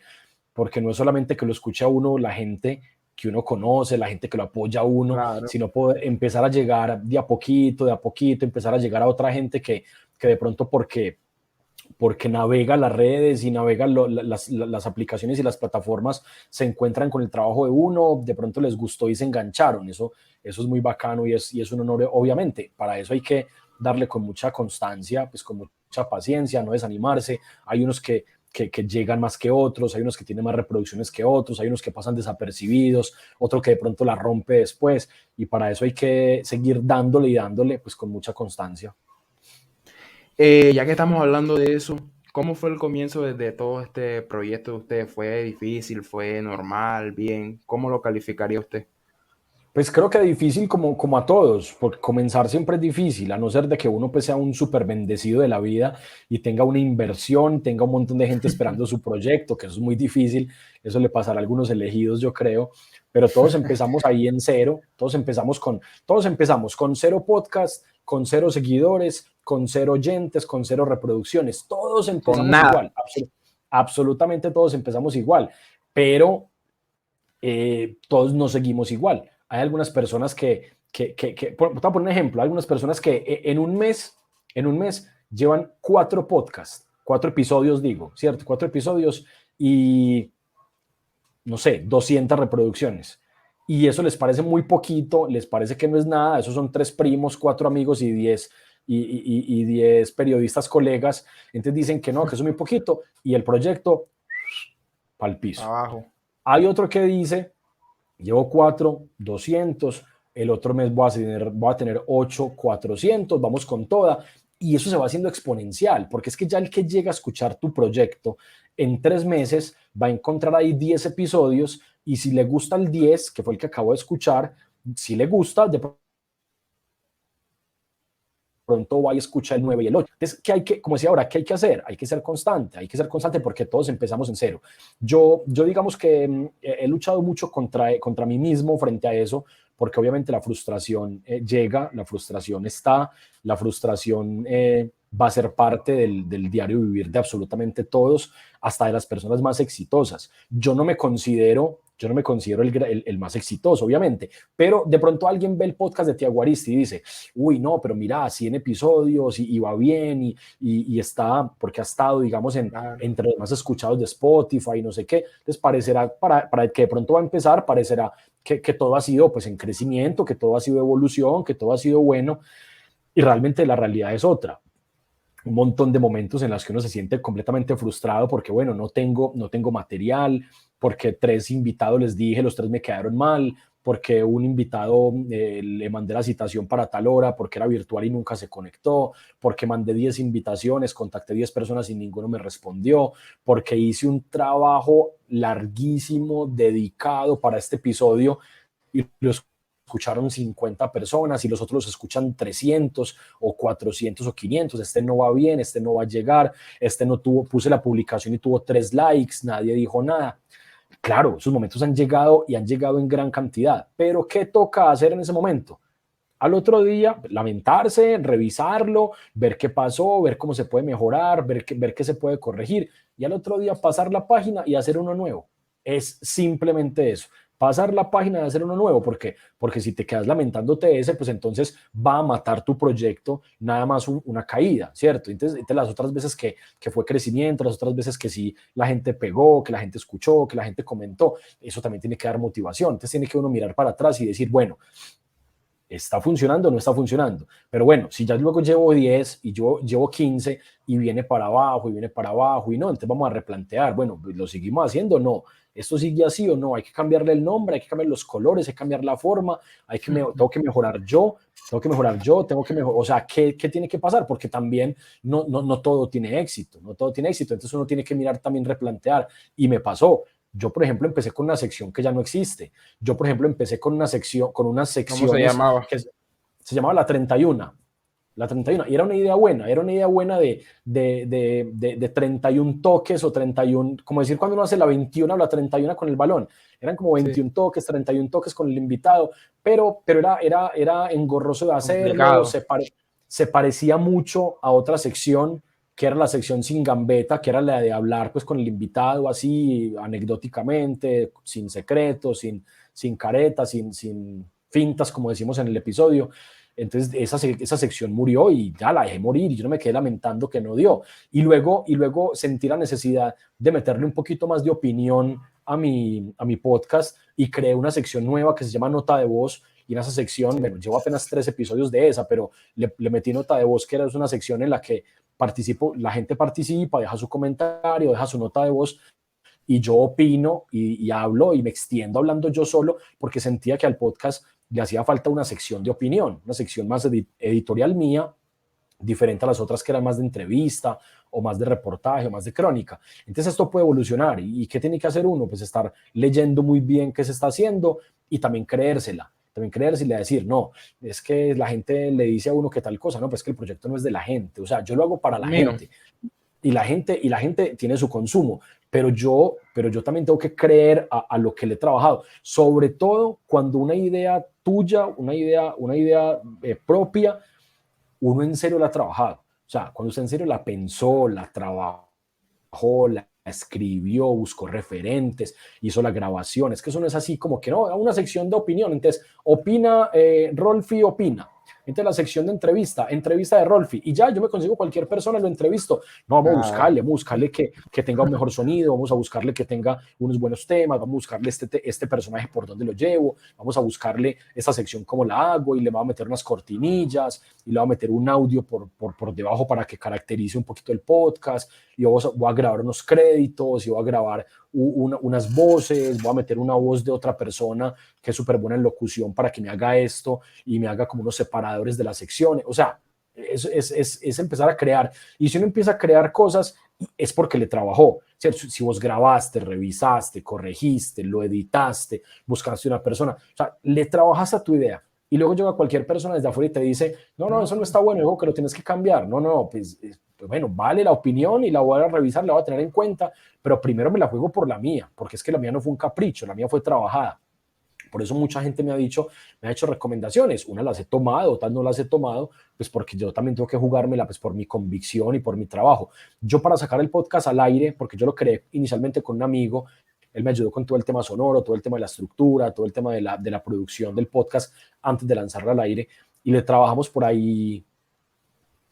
no es solamente que lo escucha uno la gente que uno conoce, la gente que lo apoya a uno, claro. sino poder empezar a llegar de a poquito, empezar a llegar a otra gente que de pronto porque navega las redes y navega las aplicaciones y las plataformas, se encuentran con el trabajo de uno, de pronto les gustó y se engancharon. Eso es muy bacano y es un honor, obviamente. Para eso hay que darle con mucha constancia, pues con mucha paciencia, no desanimarse. Hay unos que llegan más que otros, hay unos que tienen más reproducciones que otros, hay unos que pasan desapercibidos, otro que de pronto la rompe después, y para eso hay que seguir dándole y dándole pues con mucha constancia. Ya que estamos hablando de eso, ¿cómo fue el comienzo de todo este proyecto de usted? ¿Fue difícil? ¿Fue normal? ¿Bien? ¿Cómo lo calificaría usted? Pues creo que difícil como a todos, porque comenzar siempre es difícil, a no ser de que uno pues sea un súper bendecido de la vida y tenga una inversión, tenga un montón de gente esperando su proyecto, que eso es muy difícil, eso le pasará a algunos elegidos, yo creo, pero todos empezamos ahí en cero, todos empezamos con 0 podcast, con 0 seguidores, con 0 oyentes, con 0 reproducciones, todos Con empezamos nada. igual, absolutamente todos empezamos igual, pero todos no seguimos igual. Hay algunas personas voy a poner un ejemplo, algunas personas que en un mes llevan 4 podcasts, 4 episodios, digo, ¿cierto? 4 episodios y, no sé, 200 reproducciones. Y eso les parece muy poquito, les parece que no es nada, esos son 3 primos, 4 amigos y 10 periodistas colegas. Entonces dicen que no, que eso es muy poquito, y el proyecto para el piso. Abajo. Hay otro que dice, llevo 4, 200, el otro mes voy a tener 8, 400, vamos con toda. Y eso se va haciendo exponencial, porque es que ya el que llega a escuchar tu proyecto en 3 meses va a encontrar ahí 10 episodios, y si le gusta el 10, que fue el que acabo de escuchar, si le gusta, de pronto va y escucha el 9 y el 8. Entonces, como decía ahora, ¿qué hay que hacer? Hay que ser constante porque todos empezamos en cero. Yo digamos que he luchado mucho contra mí mismo frente a eso, porque obviamente la frustración llega, la frustración está, la frustración va a ser parte del diario vivir de absolutamente todos, hasta de las personas más exitosas. Yo no me considero el más exitoso, obviamente, pero de pronto alguien ve el podcast de Tiago Aristi y dice, uy, no, pero mira, 100 episodios y va bien y está, porque ha estado, digamos, Claro. entre los más escuchados de Spotify, no sé qué, les parecerá, para el que de pronto va a empezar, parecerá que todo ha sido pues en crecimiento, que todo ha sido evolución, que todo ha sido bueno, y realmente la realidad es otra. Un montón de momentos en los que uno se siente completamente frustrado porque, bueno, no tengo material, porque 3 invitados les dije, los 3 me quedaron mal, porque un invitado le mandé la citación para tal hora, porque era virtual y nunca se conectó, porque mandé 10 invitaciones, contacté 10 personas y ninguno me respondió, porque hice un trabajo larguísimo, dedicado para este episodio y los escucharon 50 personas y los otros los escuchan 300 o 400 o 500, este no va bien, este no va a llegar, este no tuvo, puse la publicación y tuvo 3 likes, nadie dijo nada. Claro, esos momentos han llegado y han llegado en gran cantidad, pero ¿qué toca hacer en ese momento? Al otro día, lamentarse, revisarlo, ver qué pasó, ver cómo se puede mejorar, ver qué se puede corregir y al otro día pasar la página y hacer uno nuevo. Es simplemente eso, pasar la página y hacer uno nuevo, porque si te quedas lamentándote ese, pues entonces va a matar tu proyecto nada más una caída, ¿cierto? Entonces las otras veces que fue crecimiento, las otras veces que sí la gente pegó, que la gente escuchó, que la gente comentó, eso también tiene que dar motivación. Entonces tiene que uno mirar para atrás y decir, bueno, ¿está funcionando o no está funcionando? Pero bueno, si ya luego llevo 10 y yo llevo 15 y viene para abajo y viene para abajo y no, entonces vamos a replantear, bueno, ¿lo seguimos haciendo o no? ¿Esto sigue así o no? Hay que cambiarle el nombre, hay que cambiar los colores, hay que cambiar la forma, tengo que mejorar yo, o sea, ¿qué tiene que pasar? Porque también no todo tiene éxito, no todo tiene éxito, entonces uno tiene que mirar también, replantear, y me pasó. Yo, por ejemplo, empecé con una sección que ya no existe. Yo, por ejemplo, empecé con unas ¿Cómo se secciones llamaba? que se llamaba La 31. La 31. Y era una idea buena, de 31 toques o 31, como decir cuando uno hace la 21 o la 31 con el balón. Eran como Sí, 21 toques, 31 toques con el invitado, pero era engorroso de hacerlo, complicado. se parecía mucho a otra sección que era la sección sin gambeta, que era la de hablar pues con el invitado así anecdóticamente, sin secretos, sin caretas, sin fintas, como decimos en el episodio. Entonces esa sección murió y ya la dejé morir y yo no me quedé lamentando que no dio. Y luego sentí la necesidad de meterle un poquito más de opinión a mi podcast y creé una sección nueva que se llama Nota de Voz. Y en esa sección, Sí. bueno, llevo apenas 3 episodios de esa, pero le metí Nota de Voz, que era una sección en la que la gente participa, deja su comentario, deja su nota de voz y yo opino y hablo y me extiendo hablando yo solo porque sentía que al podcast le hacía falta una sección de opinión, una sección más editorial mía, diferente a las otras que eran más de entrevista o más de reportaje o más de crónica. Entonces esto puede evolucionar y ¿qué tiene que hacer uno? Pues estar leyendo muy bien qué se está haciendo y también creérsela y decir, no, es que la gente le dice a uno que tal cosa, no, pues que el proyecto no es de la gente, o sea, yo lo hago para la Mino, gente y la gente tiene su consumo, pero yo también tengo que creer a lo que le he trabajado, sobre todo cuando una idea tuya, una idea propia, uno en serio la ha trabajado. O sea, cuando usted en serio la pensó, la trabajó, la escribió, buscó referentes, hizo la grabación. Es que eso no es así como que no, una sección de opinión. Entonces, opina, Rolfi opina. Entonces, la sección de entrevista de Rolfi. Y ya, yo me consigo cualquier persona, lo entrevisto. No, nada. vamos a buscarle que tenga un mejor sonido, vamos a buscarle que tenga unos buenos temas, vamos a buscarle este personaje por dónde lo llevo, vamos a buscarle esta sección cómo la hago y le voy a meter unas cortinillas y le voy a meter un audio por debajo para que caracterice un poquito el podcast y voy a grabar unos créditos y voy a grabar unas voces, voy a meter una voz de otra persona que es súper buena en locución para que me haga esto y me haga como unos separadores de las secciones. O sea, es empezar a crear. Y si uno empieza a crear cosas, es porque le trabajó. ¿Cierto? Si vos grabaste, revisaste, corregiste, lo editaste, buscaste una persona, o sea, le trabajaste a tu idea. Y luego llega cualquier persona desde afuera y te dice, no, no, eso no está bueno, hijo, que lo tienes que cambiar. No, no, pues bueno, vale la opinión y la voy a revisar, la voy a tener en cuenta, pero primero me la juego por la mía, porque es que la mía no fue un capricho, la mía fue trabajada. por eso mucha gente me ha hecho recomendaciones, unas las he tomado, otras no las he tomado, pues porque yo también tengo que jugármela pues por mi convicción y por mi trabajo. Yo para sacar el podcast al aire, porque yo lo creé inicialmente con un amigo, él me ayudó con todo el tema sonoro, todo el tema de la estructura, todo el tema de la producción del podcast antes de lanzarlo al aire, y le trabajamos por ahí,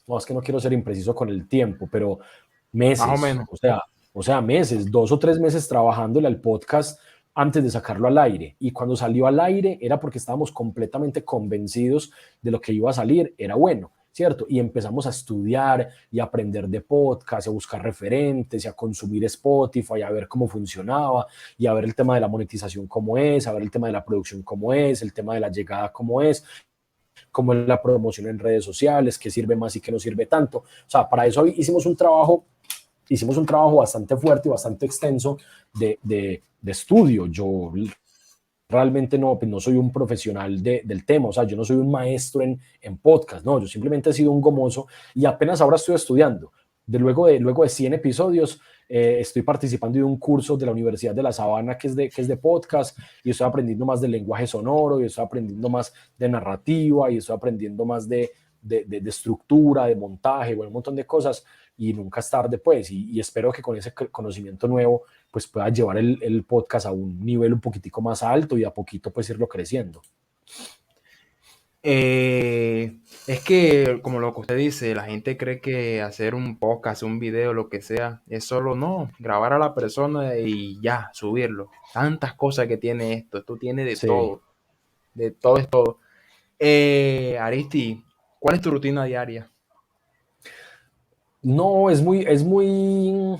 no, es que no quiero ser impreciso con el tiempo, pero Más o meses, menos. o sea, meses, 2 o 3 meses trabajándole al podcast antes de sacarlo al aire. Y cuando salió al aire era porque estábamos completamente convencidos de lo que iba a salir, era bueno, ¿cierto? Y empezamos a estudiar y a aprender de podcast, a buscar referentes y a consumir Spotify, a ver cómo funcionaba y a ver el tema de la monetización cómo es, a ver el tema de la producción cómo es, el tema de la llegada cómo es, cómo es la promoción en redes sociales, qué sirve más y qué no sirve tanto. O sea, para eso hicimos un trabajo bastante fuerte y bastante extenso de estudio. Yo realmente no, pues no soy un profesional del tema, o sea, yo no soy un maestro en podcast, no, yo simplemente he sido un gomoso y apenas ahora estoy estudiando. Luego de 100 episodios, estoy participando de un curso de la Universidad de La Sabana que es de podcast y estoy aprendiendo más del lenguaje sonoro y estoy aprendiendo más de narrativa y estoy aprendiendo más de estructura, de montaje, bueno, un montón de cosas y nunca es tarde pues y espero que con ese conocimiento nuevo pues pueda llevar el podcast a un nivel un poquitico más alto y a poquito pues irlo creciendo. Es que, como lo que usted dice, la gente cree que hacer un podcast, un video, lo que sea, es solo no, grabar a la persona y ya, subirlo. Tantas cosas que tiene esto tiene Sí. de todo es todo. Aristi, ¿cuál es tu rutina diaria? No, es muy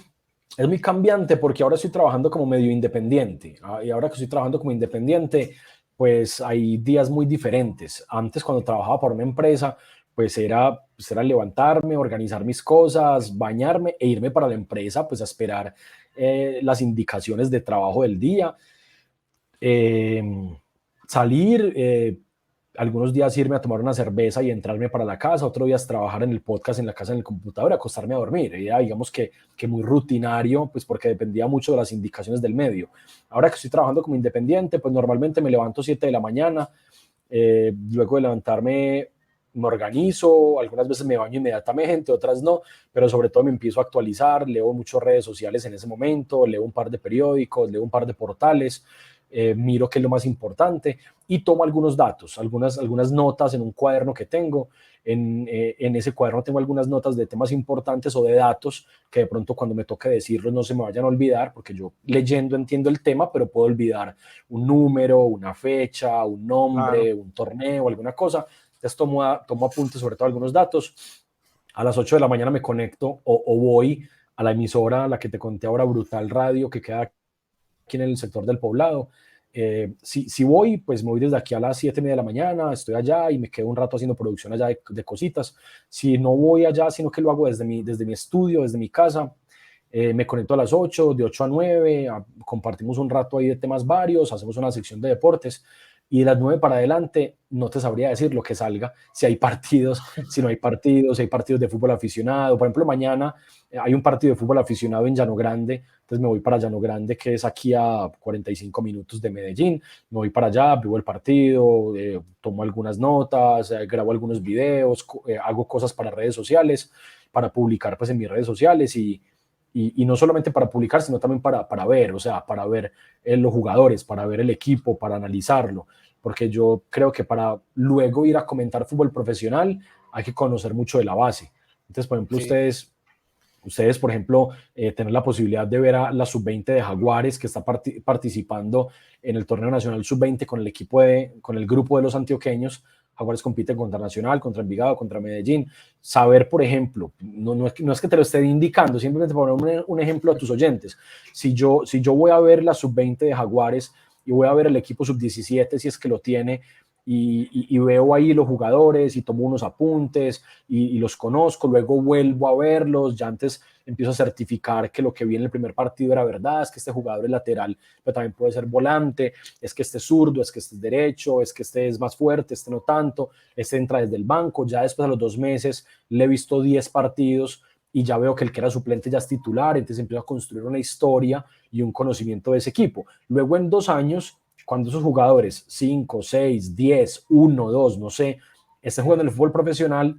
cambiante porque ahora estoy trabajando como medio independiente. Y ahora que estoy trabajando como independiente, pues hay días muy diferentes. Antes, cuando trabajaba para una empresa, pues era levantarme, organizar mis cosas, bañarme e irme para la empresa, pues a esperar las indicaciones de trabajo del día. Eh, salir, algunos días irme a tomar una cerveza y entrarme para la casa, otros días trabajar en el podcast en la casa en el computador, acostarme a dormir. Era, digamos que muy rutinario, pues porque dependía mucho de las indicaciones del medio. Ahora que estoy trabajando como independiente, pues normalmente me levanto 7 de la mañana, luego de levantarme me organizo, algunas veces me baño inmediatamente, otras no, pero sobre todo me empiezo a actualizar, leo muchas redes sociales en ese momento, leo un par de periódicos, leo un par de portales, miro qué es lo más importante y tomo algunos datos, algunas notas en un cuaderno que tengo. En ese cuaderno tengo algunas notas de temas importantes o de datos que de pronto cuando me toque decirlos no se me vayan a olvidar, porque yo leyendo entiendo el tema, pero puedo olvidar un número, una fecha, un Claro. nombre, un torneo, alguna cosa. Entonces tomo apuntes sobre todo algunos datos. A las 8 de la mañana me conecto o voy a la emisora, la que te conté ahora, Brutal Radio, que queda aquí en el sector del Poblado. Si voy, pues me voy desde aquí a las 7:30 de la mañana, estoy allá y me quedo un rato haciendo producción allá de cositas. Si no voy allá, sino que lo hago desde mi estudio, desde mi casa, me conecto a las 8, de 8 a 9, compartimos un rato ahí de temas varios, hacemos una sección de deportes y de las 9 para adelante no te sabría decir lo que salga, si hay partidos, si no hay partidos, si hay partidos de fútbol aficionado. Por ejemplo, mañana hay un partido de fútbol aficionado en Llano Grande, entonces me voy para Llano Grande, que es aquí a 45 minutos de Medellín, me voy para allá, vivo el partido, tomo algunas notas, grabo algunos videos, hago cosas para redes sociales, para publicar pues en mis redes sociales y no solamente para publicar, sino también para ver, o sea, para ver los jugadores, para ver el equipo, para analizarlo, porque yo creo que para luego ir a comentar fútbol profesional hay que conocer mucho de la base. Entonces, por ejemplo, Sí. ustedes, por ejemplo, tener la posibilidad de ver a la sub-20 de Jaguares que está participando en el torneo nacional sub-20 con el grupo de los antioqueños. Jaguares compite contra Nacional, contra Envigado, contra Medellín. Saber, por ejemplo, no es que te lo esté indicando, simplemente poner un ejemplo a tus oyentes. Si yo voy a ver la sub-20 de Jaguares y voy a ver el equipo sub-17, si es que lo tiene, y veo ahí los jugadores y tomo unos apuntes y los conozco, luego vuelvo a verlos, ya antes empiezo a certificar que lo que vi en el primer partido era verdad, es que este jugador es lateral, pero también puede ser volante, es que este es zurdo, es que este es derecho, es que este es más fuerte, este no tanto, este entra desde el banco, ya después a los 2 meses le he visto 10 partidos y ya veo que el que era suplente ya es titular, entonces empiezo a construir una historia y un conocimiento de ese equipo. Luego en 2 años cuando esos jugadores, 5, 6, 10, 1, 2, no sé, estén jugando en el fútbol profesional,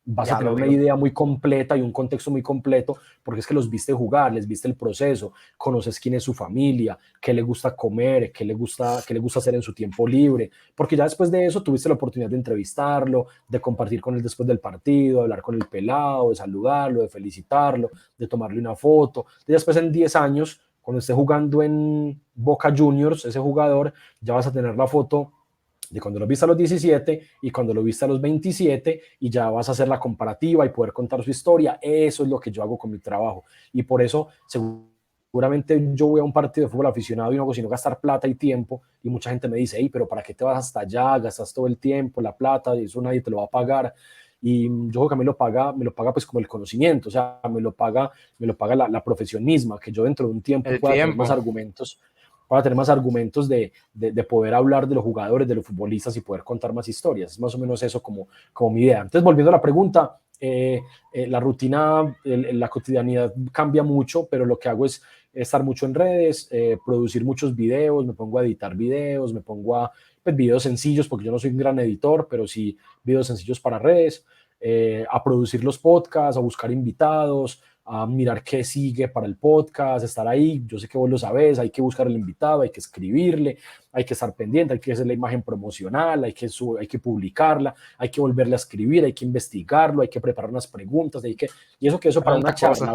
vas a tener una idea muy completa y un contexto muy completo, porque es que los viste jugar, les viste el proceso, conoces quién es su familia, qué le gusta comer, qué le gusta hacer en su tiempo libre, porque ya después de eso tuviste la oportunidad de entrevistarlo, de compartir con él después del partido, de hablar con el pelado, de saludarlo, de felicitarlo, de tomarle una foto. Y después en 10 años, cuando esté jugando en Boca Juniors, ese jugador, ya vas a tener la foto de cuando lo viste a los 17 y cuando lo viste a los 27 y ya vas a hacer la comparativa y poder contar su historia. Eso es lo que yo hago con mi trabajo y por eso seguramente yo voy a un partido de fútbol aficionado y no hago sino gastar plata y tiempo y mucha gente me dice, hey, pero ¿para qué te vas hasta allá? Gastas todo el tiempo, la plata, y eso nadie te lo va a pagar. Y yo creo que a mí me lo paga pues como el conocimiento, o sea, me lo paga la profesión misma, que yo dentro de un tiempo El pueda tener tiempo. más argumentos para tener más argumentos de poder hablar de los jugadores, de los futbolistas y poder contar más historias. Es más o menos eso como mi idea. Entonces, volviendo a la pregunta, la rutina, la cotidianidad cambia mucho, pero lo que hago es estar mucho en redes, producir muchos videos, me pongo a editar videos, me pongo a pues, videos sencillos, porque yo no soy un gran editor, pero sí videos sencillos para redes, a producir los podcasts, a buscar invitados, a mirar qué sigue para el podcast, estar ahí. Yo sé que vos lo sabés, hay que buscar el invitado, hay que escribirle, hay que estar pendiente, hay que hacer la imagen promocional, hay que publicarla, hay que volverle a escribir, hay que investigarlo, hay que preparar unas preguntas, y eso que eso para una charla,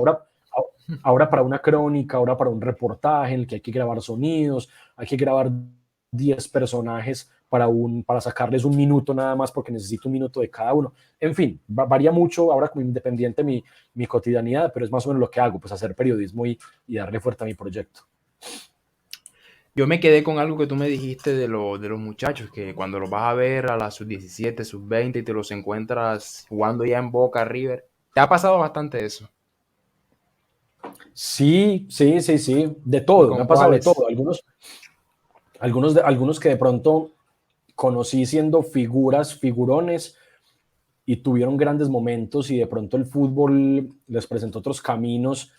ahora para una crónica, ahora para un reportaje en el que hay que grabar sonidos, hay que grabar 10 personajes para sacarles un minuto nada más porque necesito un minuto de cada uno. En fin, varía mucho ahora como independiente mi cotidianidad, pero es más o menos lo que hago, pues hacer periodismo y darle fuerte a mi proyecto. Yo me quedé con algo que tú me dijiste de los muchachos, que cuando los vas a ver a las sub-17, sub-20 y te los encuentras jugando ya en Boca River, ¿te ha pasado bastante eso? Sí, sí, sí, sí, de ¿Y todo, me con ha pasado de cuáles? todo. Algunos que de pronto conocí siendo figurones, y tuvieron grandes momentos y de pronto el fútbol les presentó otros caminos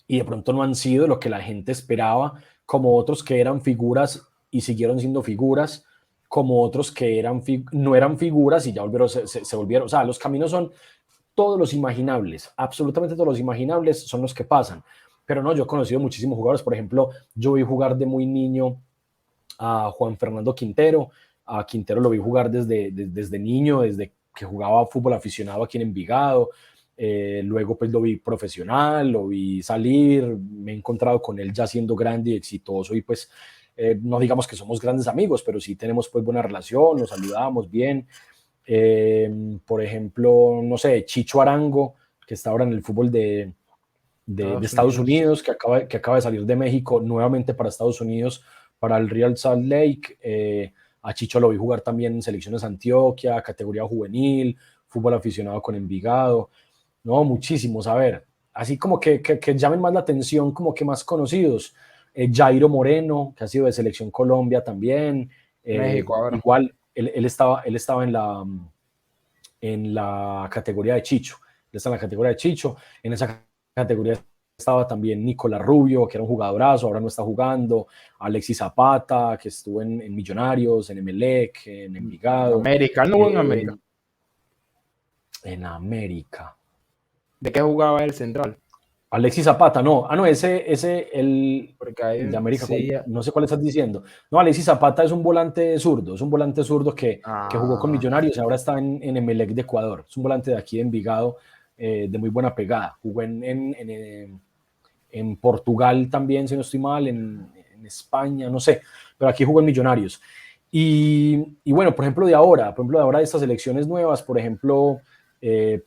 y de pronto no han sido lo que la gente esperaba, como otros que eran figuras y siguieron siendo figuras, como otros que no eran figuras y ya se volvieron, o sea, los caminos son todos los imaginables, absolutamente todos los imaginables son los que pasan. Pero no, yo he conocido muchísimos jugadores, por ejemplo, yo vi jugar de muy niño a Juan Fernando Quintero. A Quintero lo vi jugar desde niño, desde que jugaba fútbol aficionado aquí en Envigado. Luego pues lo vi profesional, lo vi salir, me he encontrado con él ya siendo grande y exitoso y pues no digamos que somos grandes amigos, pero sí tenemos pues buena relación, nos saludamos bien. Por ejemplo, no sé, Chicho Arango, que está ahora en el fútbol de Estados Estados Unidos. Unidos, que acaba de salir de México nuevamente para Estados Unidos, para el Real Salt Lake. A Chicho lo vi jugar también en selecciones Antioquia, categoría juvenil, fútbol aficionado con Envigado. No, muchísimos. A ver, así como que llamen más la atención, como que más conocidos. Jairo Moreno, que ha sido de Selección Colombia también. México ahora. Igual, él estaba en la categoría de Chicho. Él está en la categoría de Chicho. En esa categoría estaba también Nicolás Rubio, que era un jugadorazo, ahora no está jugando. Alexis Zapata, que estuvo en Millonarios, en Emelec, en Envigado. América, él no jugó en Eh, América. en América. ¿De qué jugaba el central? Alexis Zapata, no. Ah, no, Porque el de ahí América, sí. no sé cuál estás diciendo. No, Alexis Zapata es un volante zurdo que jugó con Ah, Millonarios y ahora está en Emelec de Ecuador. Es un volante de aquí de Envigado, de muy buena pegada. Jugó en Portugal también, si no estoy mal, en España, no sé, pero aquí jugó en Millonarios. Y bueno, por ejemplo, de ahora de estas elecciones nuevas, por ejemplo,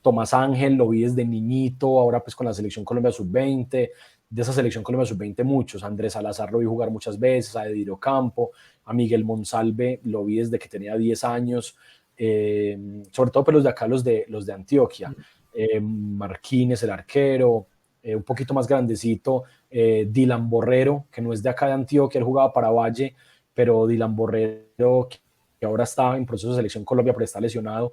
Tomás Ángel lo vi desde niñito, ahora pues con la selección Colombia sub-20, de esa selección Colombia sub-20 muchos, Andrés Salazar lo vi jugar muchas veces, a Edir Ocampo, a Miguel Monsalve lo vi desde que tenía 10 años, sobre todo pues los de acá, los de Antioquia, Marquínez, el arquero, un poquito más grandecito, Dylan Borrero, que no es de acá de Antioquia, él jugaba para Valle, pero Dylan Borrero, que ahora está en proceso de selección Colombia, pero está lesionado.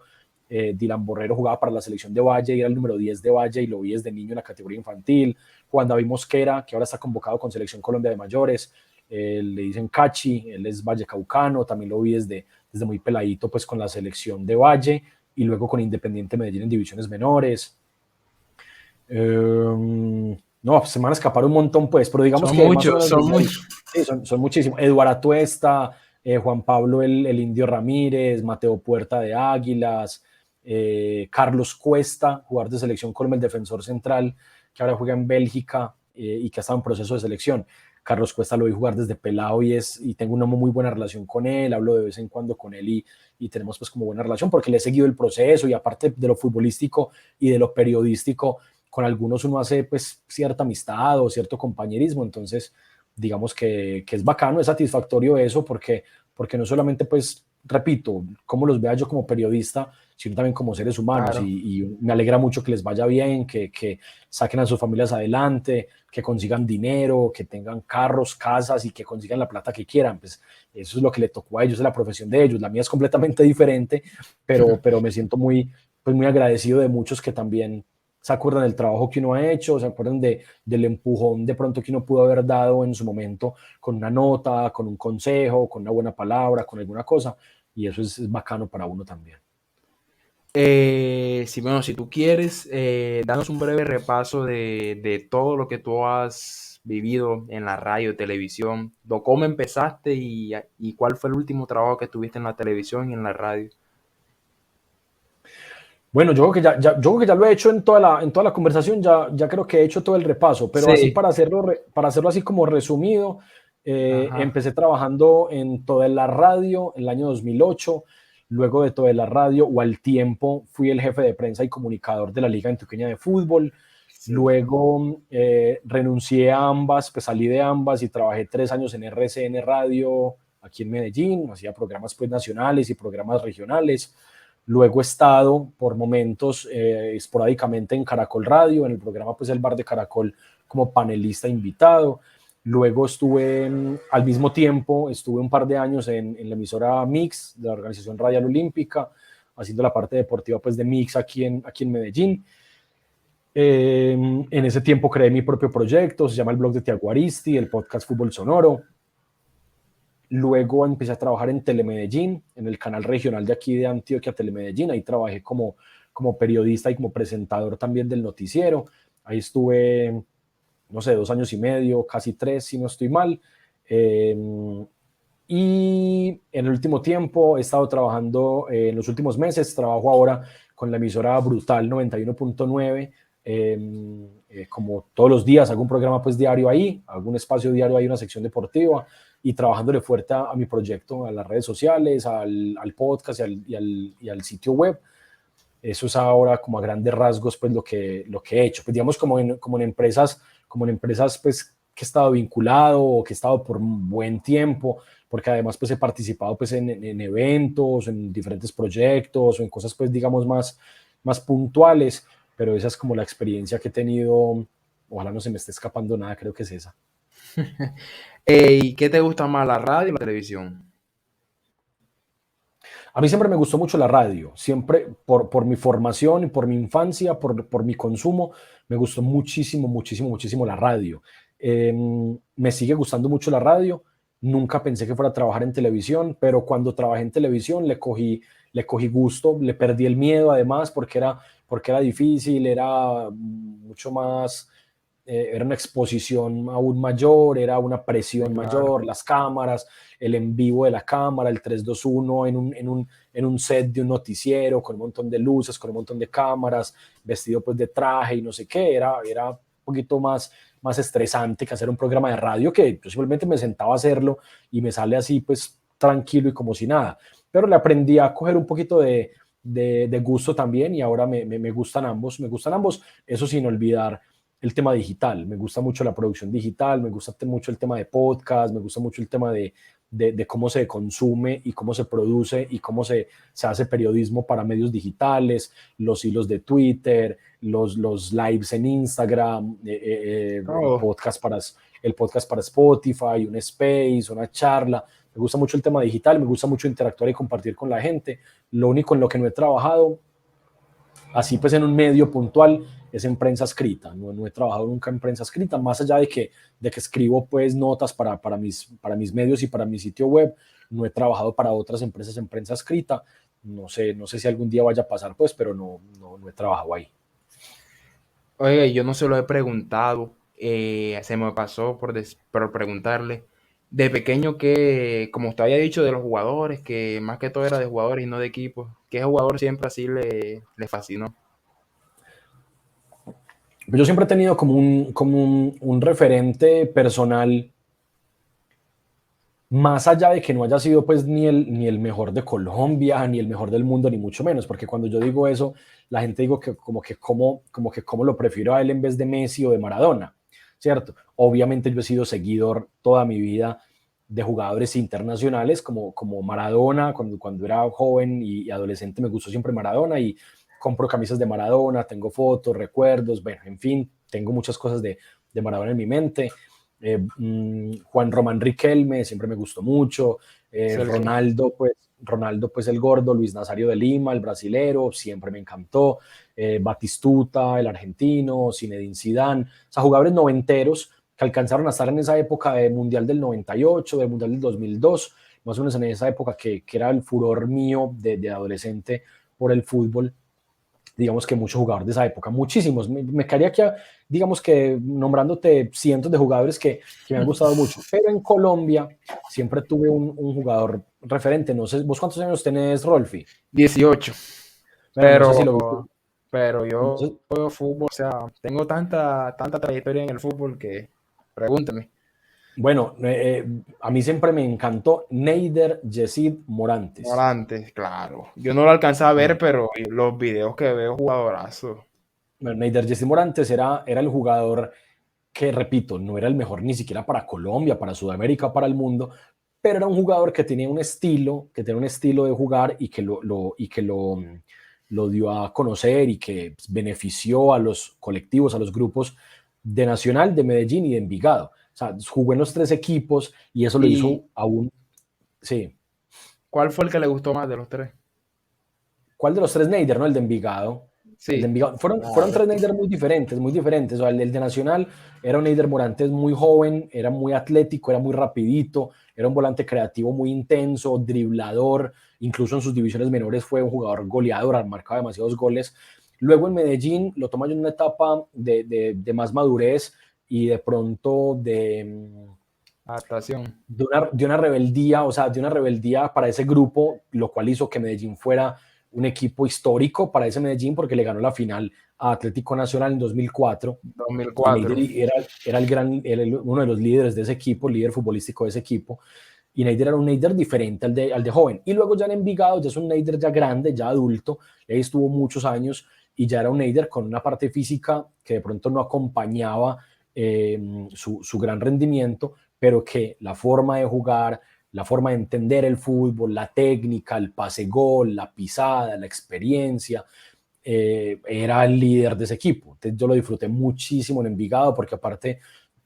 Dylan Borrero jugaba para la selección de Valle y era el número 10 de Valle y lo vi desde niño en la categoría infantil. Juan David Mosquera, que ahora está convocado con selección Colombia de mayores. le dicen Cachi, él es vallecaucano, también lo vi desde muy peladito pues con la selección de Valle y luego con Independiente Medellín en divisiones menores. No, se me van a escapar un montón pues, pero digamos Son que más o muchos, menos son desde ahí, muchos. sí, son muchísimos. Eduardo Atuesta, Juan Pablo el Indio Ramírez, Mateo Puerta de Águilas, Carlos Cuesta, jugador de selección Colombia, el defensor central, que ahora juega en Bélgica y que ha estado en proceso de selección. Carlos Cuesta lo vi jugar desde pelado y tengo una muy buena relación con él, hablo de vez en cuando con él y tenemos pues como buena relación porque le he seguido el proceso y aparte de lo futbolístico y de lo periodístico, con algunos uno hace pues cierta amistad o cierto compañerismo, entonces digamos que es bacano, es satisfactorio eso porque no solamente pues, repito, cómo los vea yo como periodista, sino también como seres humanos Claro. y me alegra mucho que les vaya bien, que saquen a sus familias adelante, que consigan dinero, que tengan carros, casas y que consigan la plata que quieran, pues eso es lo que le tocó a ellos, es la profesión de ellos, la mía es completamente diferente, pero me siento pues muy agradecido de muchos que también se acuerdan del trabajo que uno ha hecho, se acuerdan del empujón de pronto que uno pudo haber dado en su momento con una nota, con un consejo, con una buena palabra, con alguna cosa, y eso es bacano para uno también. Si, bueno, si tú quieres, danos un breve repaso de todo lo que tú has vivido en la radio, televisión, cómo empezaste y cuál fue el último trabajo que tuviste en la televisión y en la radio. Bueno, yo creo que ya lo he hecho en toda la conversación, ya creo que he hecho todo el repaso, pero así Sí, para hacerlo así como resumido, ajá. empecé trabajando en toda la radio en el año 2008, luego de toda la radio o al tiempo fui el jefe de prensa y comunicador de la Liga Antioqueña de Fútbol, Excelente. luego renuncié a ambas, pues salí de ambas y trabajé 3 años en RCN Radio aquí en Medellín, hacía programas pues nacionales y programas regionales. Luego he estado por momentos esporádicamente en Caracol Radio, en el programa pues El Bar de Caracol como panelista invitado. Luego estuve al mismo tiempo, estuve un par de años en la emisora Mix de la Organización Radial Olímpica, haciendo la parte deportiva pues de Mix aquí en Medellín. En ese tiempo creé mi propio proyecto, se llama El Blog de Tiago Aristi, el podcast Fútbol Sonoro. Luego empecé a trabajar en Telemedellín, en el canal regional de aquí de Antioquia, Telemedellín. Ahí trabajé como periodista y como presentador también del noticiero. Ahí estuve, no sé, 2 años y medio, casi 3, si no estoy mal. Y en el último tiempo he estado trabajando, en los últimos meses, trabajo ahora con la emisora Brutal 91.9. Como todos los días hago un programa pues diario ahí, hago un espacio diario ahí, una sección deportiva y trabajándole fuerte a mi proyecto, a las redes sociales, al podcast y al sitio web. Eso es ahora como a grandes rasgos pues lo que he hecho. Pues digamos como en empresas pues que he estado vinculado o que he estado por un buen tiempo, porque además pues he participado pues en eventos, en diferentes proyectos o en cosas pues digamos más puntuales, pero esa es como la experiencia que he tenido. Ojalá no se me esté escapando nada, creo que es esa. ¿Y qué te gusta más, la radio o la televisión? A mí siempre me gustó mucho la radio, siempre por mi formación y por mi infancia, por mi consumo, me gustó muchísimo, muchísimo, muchísimo la radio. Me sigue gustando mucho la radio, nunca pensé que fuera a trabajar en televisión, pero cuando trabajé en televisión le cogí gusto, le perdí el miedo además porque era difícil, era mucho más era una exposición aún mayor, era una Sí, presión claro. mayor, las cámaras, el en vivo de la cámara, el 3-2-1 en un set de un noticiero con un montón de luces, con un montón de cámaras, vestido pues de traje y no sé qué, era un poquito más estresante que hacer un programa de radio que yo simplemente me sentaba a hacerlo y me sale así pues tranquilo y como si nada. Pero le aprendí a coger un poquito de gusto también y ahora me gustan ambos, eso sin olvidar el tema digital. Me gusta mucho la producción digital, me gusta mucho el tema de podcast, me gusta mucho el tema de cómo se consume y cómo se produce y cómo se hace periodismo para medios digitales, los hilos de Twitter, los lives en Instagram, Oh, el podcast para Spotify, un space, una charla. Me gusta mucho el tema digital, me gusta mucho interactuar y compartir con la gente. Lo único en lo que no he trabajado así pues en un medio puntual, es en prensa escrita. No he trabajado nunca en prensa escrita, más allá de que escribo pues notas para mis medios y para mi sitio web. No he trabajado para otras empresas en prensa escrita. No sé si algún día vaya a pasar, pues, pero no he trabajado ahí. Oiga, yo no se lo he preguntado, se me pasó por preguntarle. De pequeño, que, como usted había dicho de los jugadores, que más que todo era de jugadores y no de equipos, ¿qué jugador siempre así le fascinó? Yo siempre he tenido como un referente personal, más allá de que no haya sido pues ni el mejor de Colombia, ni el mejor del mundo, ni mucho menos, porque cuando yo digo eso, la gente digo que como lo prefiero a él en vez de Messi o de Maradona, ¿cierto? Obviamente yo he sido seguidor toda mi vida de jugadores internacionales como Maradona. Cuando era joven y adolescente me gustó siempre Maradona y compro camisas de Maradona, tengo fotos, recuerdos, bueno, en fin, tengo muchas cosas de Maradona en mi mente. Juan Román Riquelme siempre me gustó mucho. Es el que, Ronaldo, pues el gordo, Luis Nazario de Lima, el brasilero, siempre me encantó. Batistuta, el argentino, Zinedine Zidane, o sea, jugadores noventeros que alcanzaron a estar en esa época de Mundial del 98, del Mundial del 2002, más o menos en esa época que era el furor mío de adolescente por el fútbol. Digamos que muchos jugadores de esa época, muchísimos. Me caería aquí, digamos que nombrándote cientos de jugadores que me han gustado mucho, pero en Colombia siempre tuve un jugador referente. No sé, ¿vos cuántos años tenés, Rolfi? 18, Bueno, no sé si pero, lo viste. pero No yo sé. juego fútbol, o sea, tengo tanta trayectoria en el fútbol que, pregúnteme. Bueno, a mí siempre me encantó Neider Yesid Morantes. Morantes, claro. Yo no lo alcanzaba a ver, Bueno, pero los videos que veo, jugadorazo. Neider Yesid Morantes era el jugador que, repito, no era el mejor ni siquiera para Colombia, para Sudamérica, para el mundo, pero era un jugador que tenía un estilo de jugar y que lo dio a conocer y que benefició a los colectivos, a los grupos de Nacional, de Medellín y de Envigado. O sea, jugó en los tres equipos y eso lo ¿Y hizo aún. Sí. cuál fue el que le gustó más de los tres? ¿Cuál de los tres Neider, no? El de Envigado. El de Sí, Envigado. Fueron claro. tres Neider muy diferentes, muy diferentes. O sea, el de Nacional era un Neider Morantes muy joven, era muy atlético, era muy rapidito, era un volante creativo muy intenso, driblador. Incluso en sus divisiones menores fue un jugador goleador, marcaba demasiados goles. Luego en Medellín lo toma yo en una etapa de más madurez y de pronto Adaptación. de una rebeldía, o sea, de una rebeldía para ese grupo, lo cual hizo que Medellín fuera un equipo histórico para ese Medellín porque le ganó la final a Atlético Nacional en 2004 y 2004. Neider era uno de los líderes de ese equipo, líder futbolístico de ese equipo, y Neider era un Neider diferente al de joven. Y luego ya en Envigado ya es un Neider ya grande, ya adulto, ahí estuvo muchos años y ya era un Neider con una parte física que de pronto no acompañaba su gran rendimiento, pero que la forma de jugar, la forma de entender el fútbol, la técnica, el pase-gol, la pisada, la experiencia, era el líder de ese equipo. Entonces yo lo disfruté muchísimo en Envigado porque aparte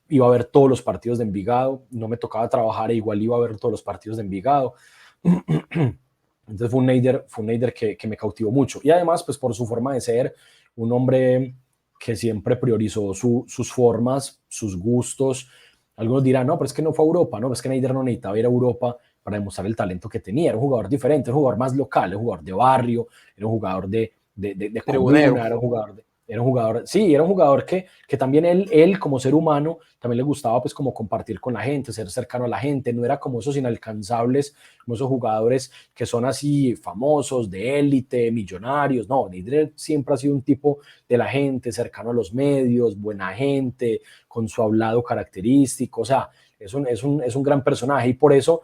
iba a ver todos los partidos de Envigado, no me tocaba trabajar e igual iba a ver todos los partidos de Envigado. Entonces fue un Neider que me cautivó mucho. Y además, pues por su forma de ser, un hombre que siempre priorizó sus formas, sus gustos. Algunos dirán, no, pero es que no fue a Europa, no, es que Neider no necesitaba ir a Europa para demostrar el talento que tenía. Era un jugador diferente, era un jugador más local, era un jugador de barrio, era un jugador de Tribunero. comuna, sí, era un jugador que también él como ser humano también le gustaba pues como compartir con la gente, ser cercano a la gente. No era como esos inalcanzables, como esos jugadores que son así famosos, de élite, millonarios. No, Nidre siempre ha sido un tipo de la gente, cercano a los medios, buena gente, con su hablado característico. O sea, es un gran personaje y por eso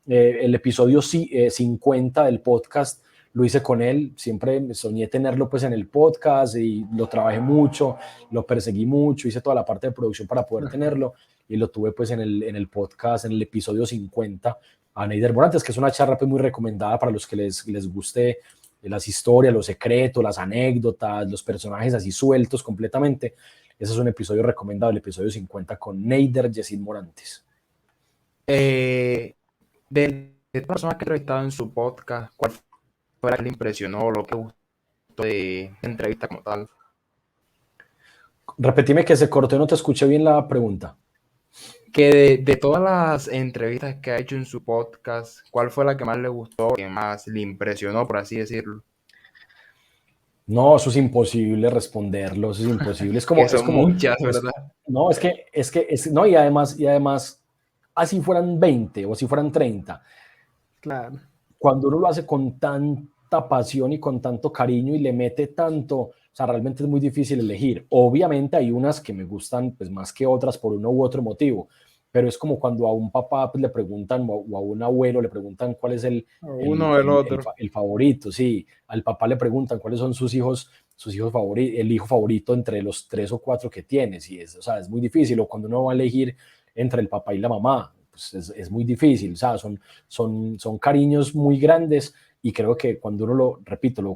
el episodio 50 del podcast lo hice con él. Siempre soñé tenerlo pues en el podcast y lo trabajé mucho, lo perseguí mucho, hice toda la parte de producción para poder tenerlo y lo tuve pues en el podcast, en el episodio 50 a Neider Morantes, que es una charla pues muy recomendada para los que les guste las historias, los secretos, las anécdotas, los personajes así sueltos completamente. Ese es un episodio recomendado, el episodio 50 con Neider Yesid Morantes. Eh, de todas las personas que he entrevistado en su podcast, ¿cuál fue la que le impresionó, lo que gustó gustó de la entrevista como tal? Repetime que se cortó y no te escuché bien la pregunta. Que de todas las entrevistas que ha hecho en su podcast, ¿cuál fue la que más le gustó, que más le impresionó, por así decirlo? No, eso es imposible responderlo, eso es imposible. Que son muchas, ¿verdad? No, no, y además, así fueran 20 o si fueran 30, Claro. cuando uno lo hace con tanta pasión y con tanto cariño y le mete tanto, o sea, realmente es muy difícil elegir. Obviamente hay unas que me gustan pues más que otras por uno u otro motivo, pero es como cuando a un papá pues, le preguntan o a un abuelo le preguntan cuál es Uno o el otro. el favorito, sí, al papá le preguntan cuáles son sus hijos favoritos, el hijo favorito entre los 3 o 4 que tienes, y o sea, es muy difícil, o cuando uno va a elegir entre el papá y la mamá, pues es muy difícil, o sea, son cariños muy grandes, y creo que cuando uno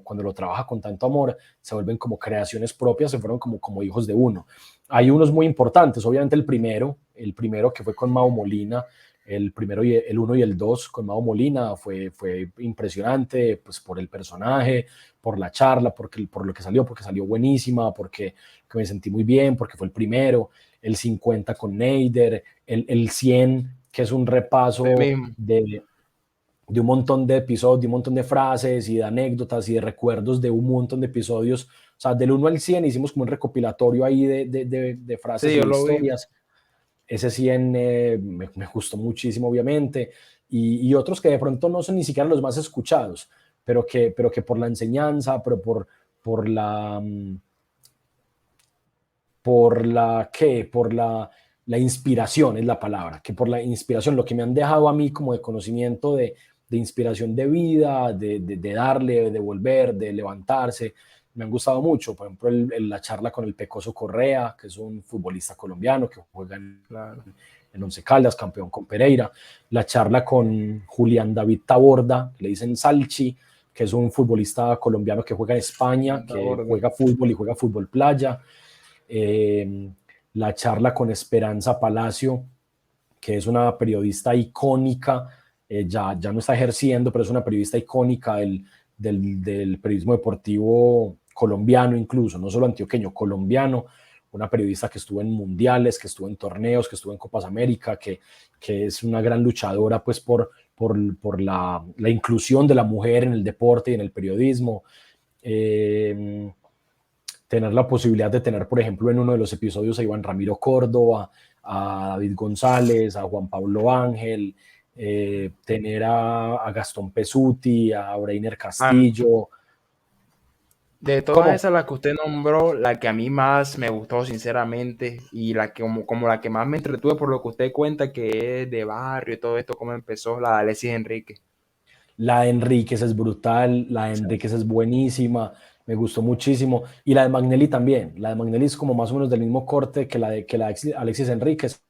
cuando lo trabaja con tanto amor, se vuelven como creaciones propias, se fueron como hijos de uno. Hay unos muy importantes, obviamente el primero que fue con Mao Molina, el primero y el 1 y el 2 con Mao Molina fue impresionante, pues por el personaje, por la charla, por lo que salió, porque salió buenísima, porque que me sentí muy bien, porque fue el primero, el 50 con Neider, el 100, que es un repaso de un montón de episodios, de un montón de frases y de anécdotas y de recuerdos de un montón de episodios. O sea, del 1 al 100 hicimos como un recopilatorio ahí de frases Sí, y yo de lo vi. historias. Ese 100 me gustó muchísimo, obviamente. Y otros que de pronto no son ni siquiera los más escuchados, pero que por la enseñanza, por la, la inspiración es la palabra, que por la inspiración, lo que me han dejado a mí como de conocimiento de inspiración de vida, de darle, de volver, de levantarse, me han gustado mucho. Por ejemplo, la charla con el Pecoso Correa, que es un futbolista colombiano que juega Claro. en Once Caldas, campeón con Pereira. La charla con Julián David Taborda, que le dicen Salchi, que es un futbolista colombiano que juega en España, que juega fútbol y juega fútbol playa. La charla con Esperanza Palacio, que es una periodista icónica, ya no está ejerciendo, pero es una periodista icónica del periodismo deportivo colombiano, incluso, no solo antioqueño, colombiano, una periodista que estuvo en mundiales, que estuvo en torneos, que estuvo en Copas América, que es una gran luchadora pues por la inclusión de la mujer en el deporte y en el periodismo. Tener la posibilidad de tener, por ejemplo, en uno de los episodios a Iván Ramiro Córdoba, a David González, a Juan Pablo Ángel, tener a Gastón Pesuti, a Breiner Castillo. De todas ¿Cómo? esas, las que usted nombró, la que a mí más me gustó, sinceramente, y la que como la que más me entretuve por lo que usted cuenta, que es de barrio y todo esto, cómo empezó, la de Alexis Enrique. La de Enríquez es brutal, la de Enríquez es buenísima, me gustó muchísimo. Y la de Magnelli también. La de Magnelli es como más o menos del mismo corte que la de Alexis Enríquez.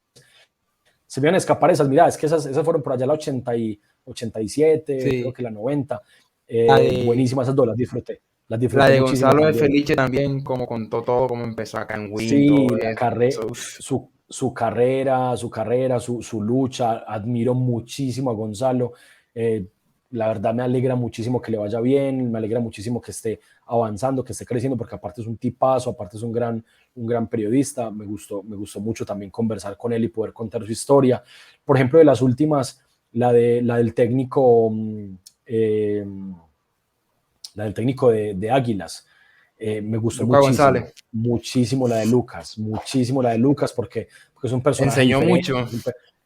Se me iban a escapar esas, mira, es que esas fueron por allá la 87, creo Sí, que la 90. la de, Buenísimas esas dos, las la disfruté de muchísimo Gonzalo de también. Felice también, como contó todo, cómo empezó acá en Win, todo Sí, eso. Uf. su lucha, admiro muchísimo a Gonzalo. Eh, la verdad me alegra muchísimo que le vaya bien, me alegra muchísimo que esté avanzando, que esté creciendo, porque aparte es un tipazo, aparte es un gran periodista. Me gustó mucho también conversar con él y poder contar su historia. Por ejemplo, de las últimas, la del técnico, eh, la del técnico de Águilas. Me gustó Lucas muchísimo, González muchísimo la de Lucas, muchísimo la de Lucas, porque es un personaje enseñó diferente, mucho.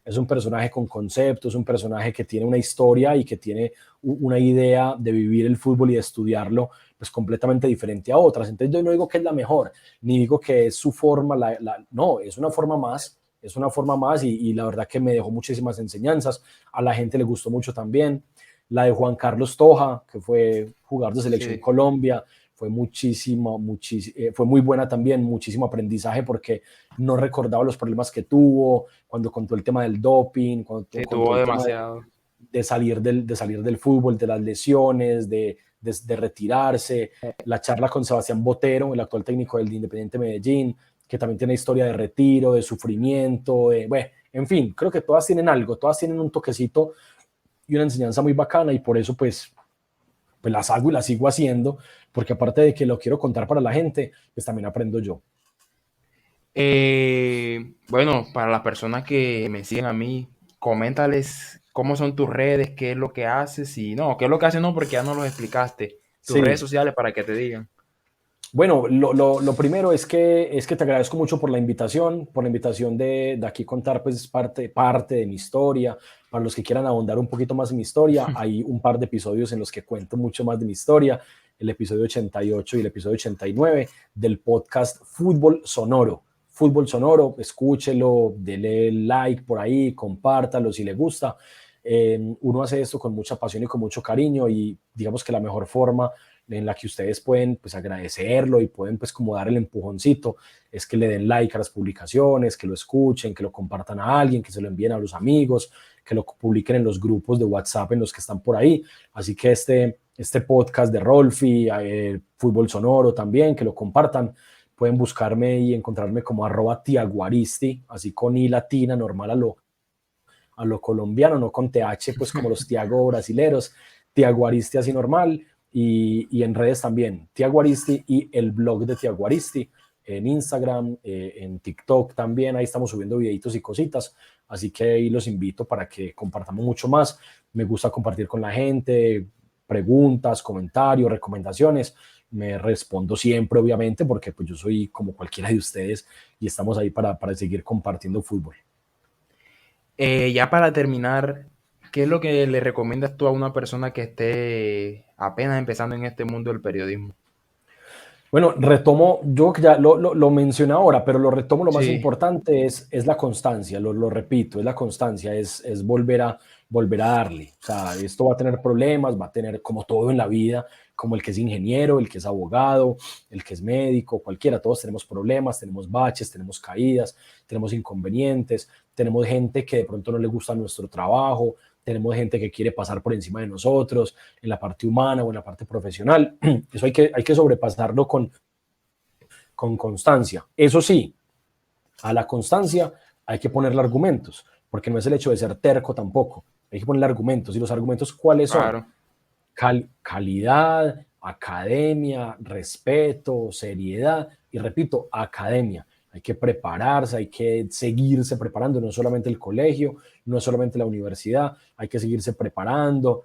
es un personaje con conceptos, es un personaje que tiene una historia y que tiene una idea de vivir el fútbol y de estudiarlo pues completamente diferente a otras. Entonces yo no digo que es la mejor, ni digo que es su forma, no, es una forma más y la verdad que me dejó muchísimas enseñanzas. A la gente le gustó mucho también. La de Juan Carlos Toja, que fue jugador de Selección Sí, Colombia, fue fue muy buena también, muchísimo aprendizaje porque no recordaba los problemas que tuvo, cuando contó el tema del doping, cuando sí, contó tuvo el tema demasiado. de salir del fútbol, de las lesiones, de retirarse. La charla con Sebastián Botero, el actual técnico del Independiente Medellín, que también tiene historia de retiro, de sufrimiento, bueno, en fin, creo que todas tienen algo, todas tienen un toquecito y una enseñanza muy bacana y por eso pues pues las hago y las sigo haciendo, porque aparte de que lo quiero contar para la gente, pues también aprendo yo. Bueno, para las personas que me siguen a mí, coméntales cómo son tus redes, qué es lo que haces y no, qué es lo que haces no, porque ya no los explicaste. Tus redes Sí, sociales para que te digan. bueno, lo primero es que te agradezco mucho por la invitación de aquí contar pues parte de mi historia. Para los que quieran ahondar un poquito más en mi historia, hay un par de episodios en los que cuento mucho más de mi historia, el episodio 88 y el episodio 89 del podcast Fútbol Sonoro. Fútbol Sonoro, escúchelo, dele like por ahí, compártalo si le gusta. Uno hace esto con mucha pasión y con mucho cariño y digamos que la mejor forma en la que ustedes pueden pues agradecerlo y pueden pues como dar el empujoncito es que le den like a las publicaciones, que lo escuchen, que lo compartan a alguien, que se lo envíen a los amigos, que lo publiquen en los grupos de WhatsApp en los que están por ahí. Así que este podcast de Rolfi, Fútbol Sonoro también, que lo compartan. Pueden buscarme y encontrarme como @tiaguaristi, así con i latina, normal a lo colombiano, no con TH, pues como los Tiago brasileros, Tiaguaristi así normal, y en redes también, Tiaguaristi y el blog de Tiaguaristi, en Instagram, en TikTok también, ahí estamos subiendo videitos y cositas, así que ahí los invito para que compartamos mucho más. Me gusta compartir con la gente, preguntas, comentarios, recomendaciones. Me respondo siempre, obviamente, porque pues yo soy como cualquiera de ustedes y estamos ahí para seguir compartiendo fútbol. Ya para terminar, ¿qué es lo que le recomiendas tú a una persona que esté apenas empezando en este mundo del periodismo? Bueno, retomo, yo que ya lo mencioné ahora, pero lo retomo, lo más Sí, importante es la constancia, lo repito, es la constancia, es volver a darle. O sea, esto va a tener problemas, va a tener como todo en la vida, como el que es ingeniero, el que es abogado, el que es médico, cualquiera, todos tenemos problemas, tenemos baches, tenemos caídas, tenemos inconvenientes, tenemos gente que de pronto no le gusta nuestro trabajo, tenemos gente que quiere pasar por encima de nosotros en la parte humana o en la parte profesional. Eso hay que sobrepasarlo con constancia. Eso sí, a la constancia hay que ponerle argumentos, porque no es el hecho de ser terco tampoco. Hay que ponerle argumentos. ¿Y los argumentos cuáles son? claro. Calidad, academia, respeto, seriedad y repito, academia. Hay que prepararse, hay que seguirse preparando, no solamente el colegio, no solamente la universidad, hay que seguirse preparando,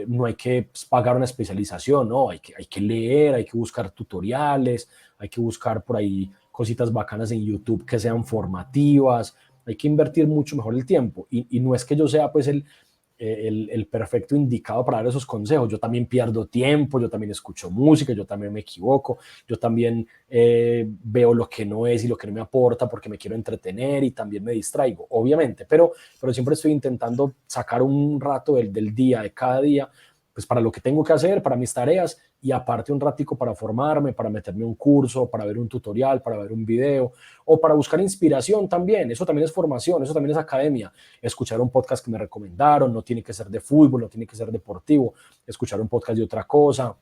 no hay que pagar una especialización, no, hay que leer, hay que buscar tutoriales, hay que buscar por ahí cositas bacanas en YouTube que sean formativas, hay que invertir mucho mejor el tiempo y no es que yo sea pues el perfecto indicado para dar esos consejos. Yo también pierdo tiempo, yo también escucho música, yo también me equivoco, yo también veo lo que no es y lo que no me aporta porque me quiero entretener y también me distraigo, obviamente, pero siempre estoy intentando sacar un rato del día, de cada día, pues para lo que tengo que hacer, para mis tareas y aparte un ratico para formarme, para meterme un curso, para ver un tutorial, para ver un video o para buscar inspiración también. Eso también es formación, eso también es academia. Escuchar un podcast que me recomendaron, no tiene que ser de fútbol, no tiene que ser deportivo, escuchar un podcast de otra cosa,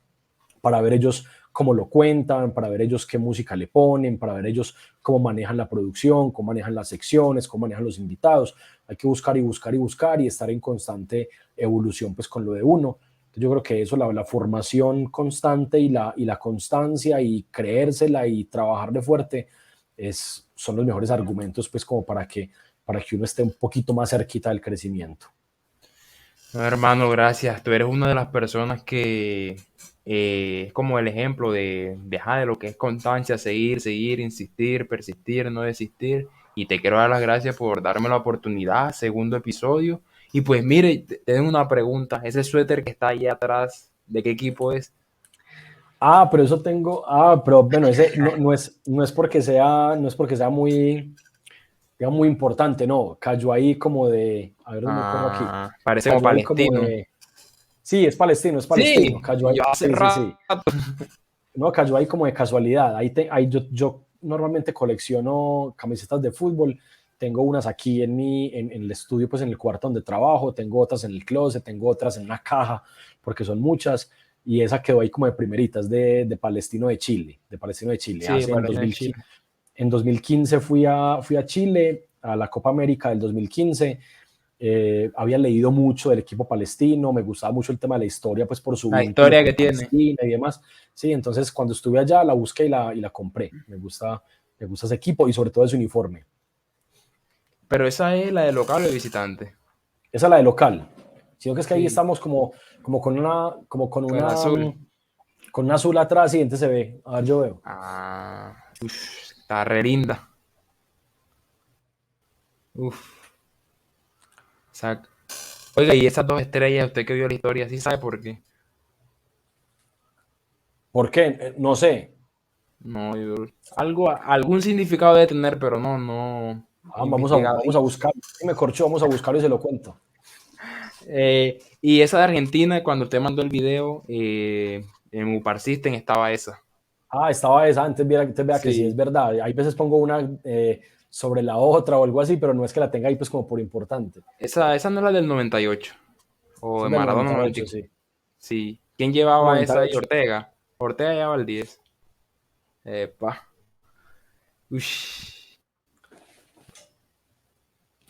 para ver ellos cómo lo cuentan, para ver ellos qué música le ponen, para ver ellos cómo manejan la producción, cómo manejan las secciones, cómo manejan los invitados. Hay que buscar y buscar y buscar y estar en constante evolución pues con lo de uno. Yo creo que eso, la formación constante y la constancia y creérsela y trabajarle fuerte son los mejores argumentos pues como para que uno esté un poquito más cerquita del crecimiento. No, hermano, gracias. Tú eres una de las personas que es como el ejemplo de lo que es constancia, seguir, seguir, insistir, persistir, no desistir. Y te quiero dar las gracias por darme la oportunidad, segundo episodio. Y pues mire, te tengo una pregunta. Ese suéter que está ahí atrás, ¿de qué equipo es? Pero eso tengo, pero bueno, ese no es porque sea, no es porque sea muy, digamos, muy importante, no, cayó ahí como de, a ver dónde cojo aquí, Ah, parece como cayó ahí como palestino. de, sí, es palestino, Sí, cayó ahí, yo hace sí, sí, sí, rato. no, cayó ahí como de casualidad, ahí yo normalmente colecciono camisetas de fútbol, tengo unas aquí en el estudio, pues en el cuarto donde trabajo, tengo otras en el closet, tengo otras en una caja, porque son muchas, y esa quedó ahí como de primeritas de Palestino de Chile, Sí, hace palestino de Chile. en 2015 fui a Chile, a la Copa América del 2015, había leído mucho del equipo palestino, me gustaba mucho el tema de la historia, pues por su La vínculo historia con que tiene. Palestina y demás. Sí, entonces cuando estuve allá la busqué y la compré. Me gusta ese equipo y sobre todo ese uniforme. Pero esa es la de local o de visitante. Esa es la de local. Sino que es que ahí Sí, estamos con el azul. con una azul atrás y entonces se ve. A ver, yo veo. Ah, está re linda. Uf, exacto. Oiga, y esas dos estrellas, usted que vio la historia, ¿sí sabe por qué? ¿Por qué? No sé. No, algún significado debe tener, pero no he investigado. Vamos a buscar. Si me corchó, vamos a buscarlo y se lo cuento. Y esa de Argentina, cuando usted mandó el video, en Upar System estaba esa. Ah, estaba esa, antes vea que sí es Sí, verdad. Hay veces pongo una sobre la otra o algo así, pero no es que la tenga ahí pues como por importante. esa no es la del 98, o Esa de es del Maradona 98, 94. sí. Sí, ¿quién llevaba esa ahí? 98. Ortega. Ortega llevaba el 10. Epa. Ush,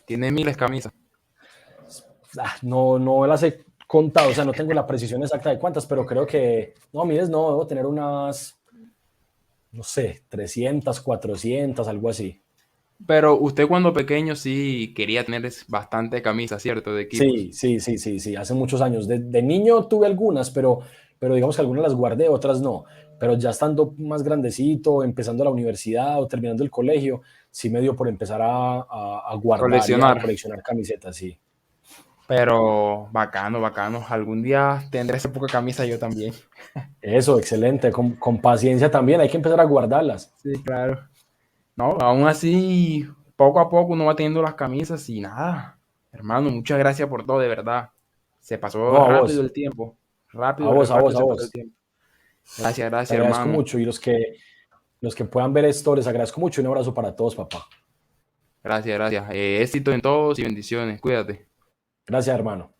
tiene miles camisas. No las he contado, o sea, no tengo la precisión exacta de cuántas, pero creo que, no, mires, no, debo tener unas, no sé, 300, 400, algo así. Pero usted cuando pequeño sí quería tener bastante camisas, ¿cierto? De equipos. Sí, hace muchos años. De niño tuve algunas, pero digamos que algunas las guardé, otras no. Pero ya estando más grandecito, empezando la universidad o terminando el colegio, sí me dio por empezar a guardar y a Coleccionar. coleccionar camisetas, sí. Pero bacano, bacano. Algún día tendré esa poca camisa yo también. Eso, excelente. Con paciencia también, hay que empezar a guardarlas. Sí, claro. No, aún así, poco a poco uno va teniendo las camisas y nada. Hermano, muchas gracias por todo, de verdad. Se pasó No, a rápido vos, el tiempo. Rápido, a vos, a vos, rápido a se pasó el vos. tiempo. Gracias, Te gracias, agradezco hermano. mucho y los que puedan ver esto, les agradezco mucho y un abrazo para todos, papá. Gracias, gracias. Éxito en todos y bendiciones. Cuídate. Gracias, hermano.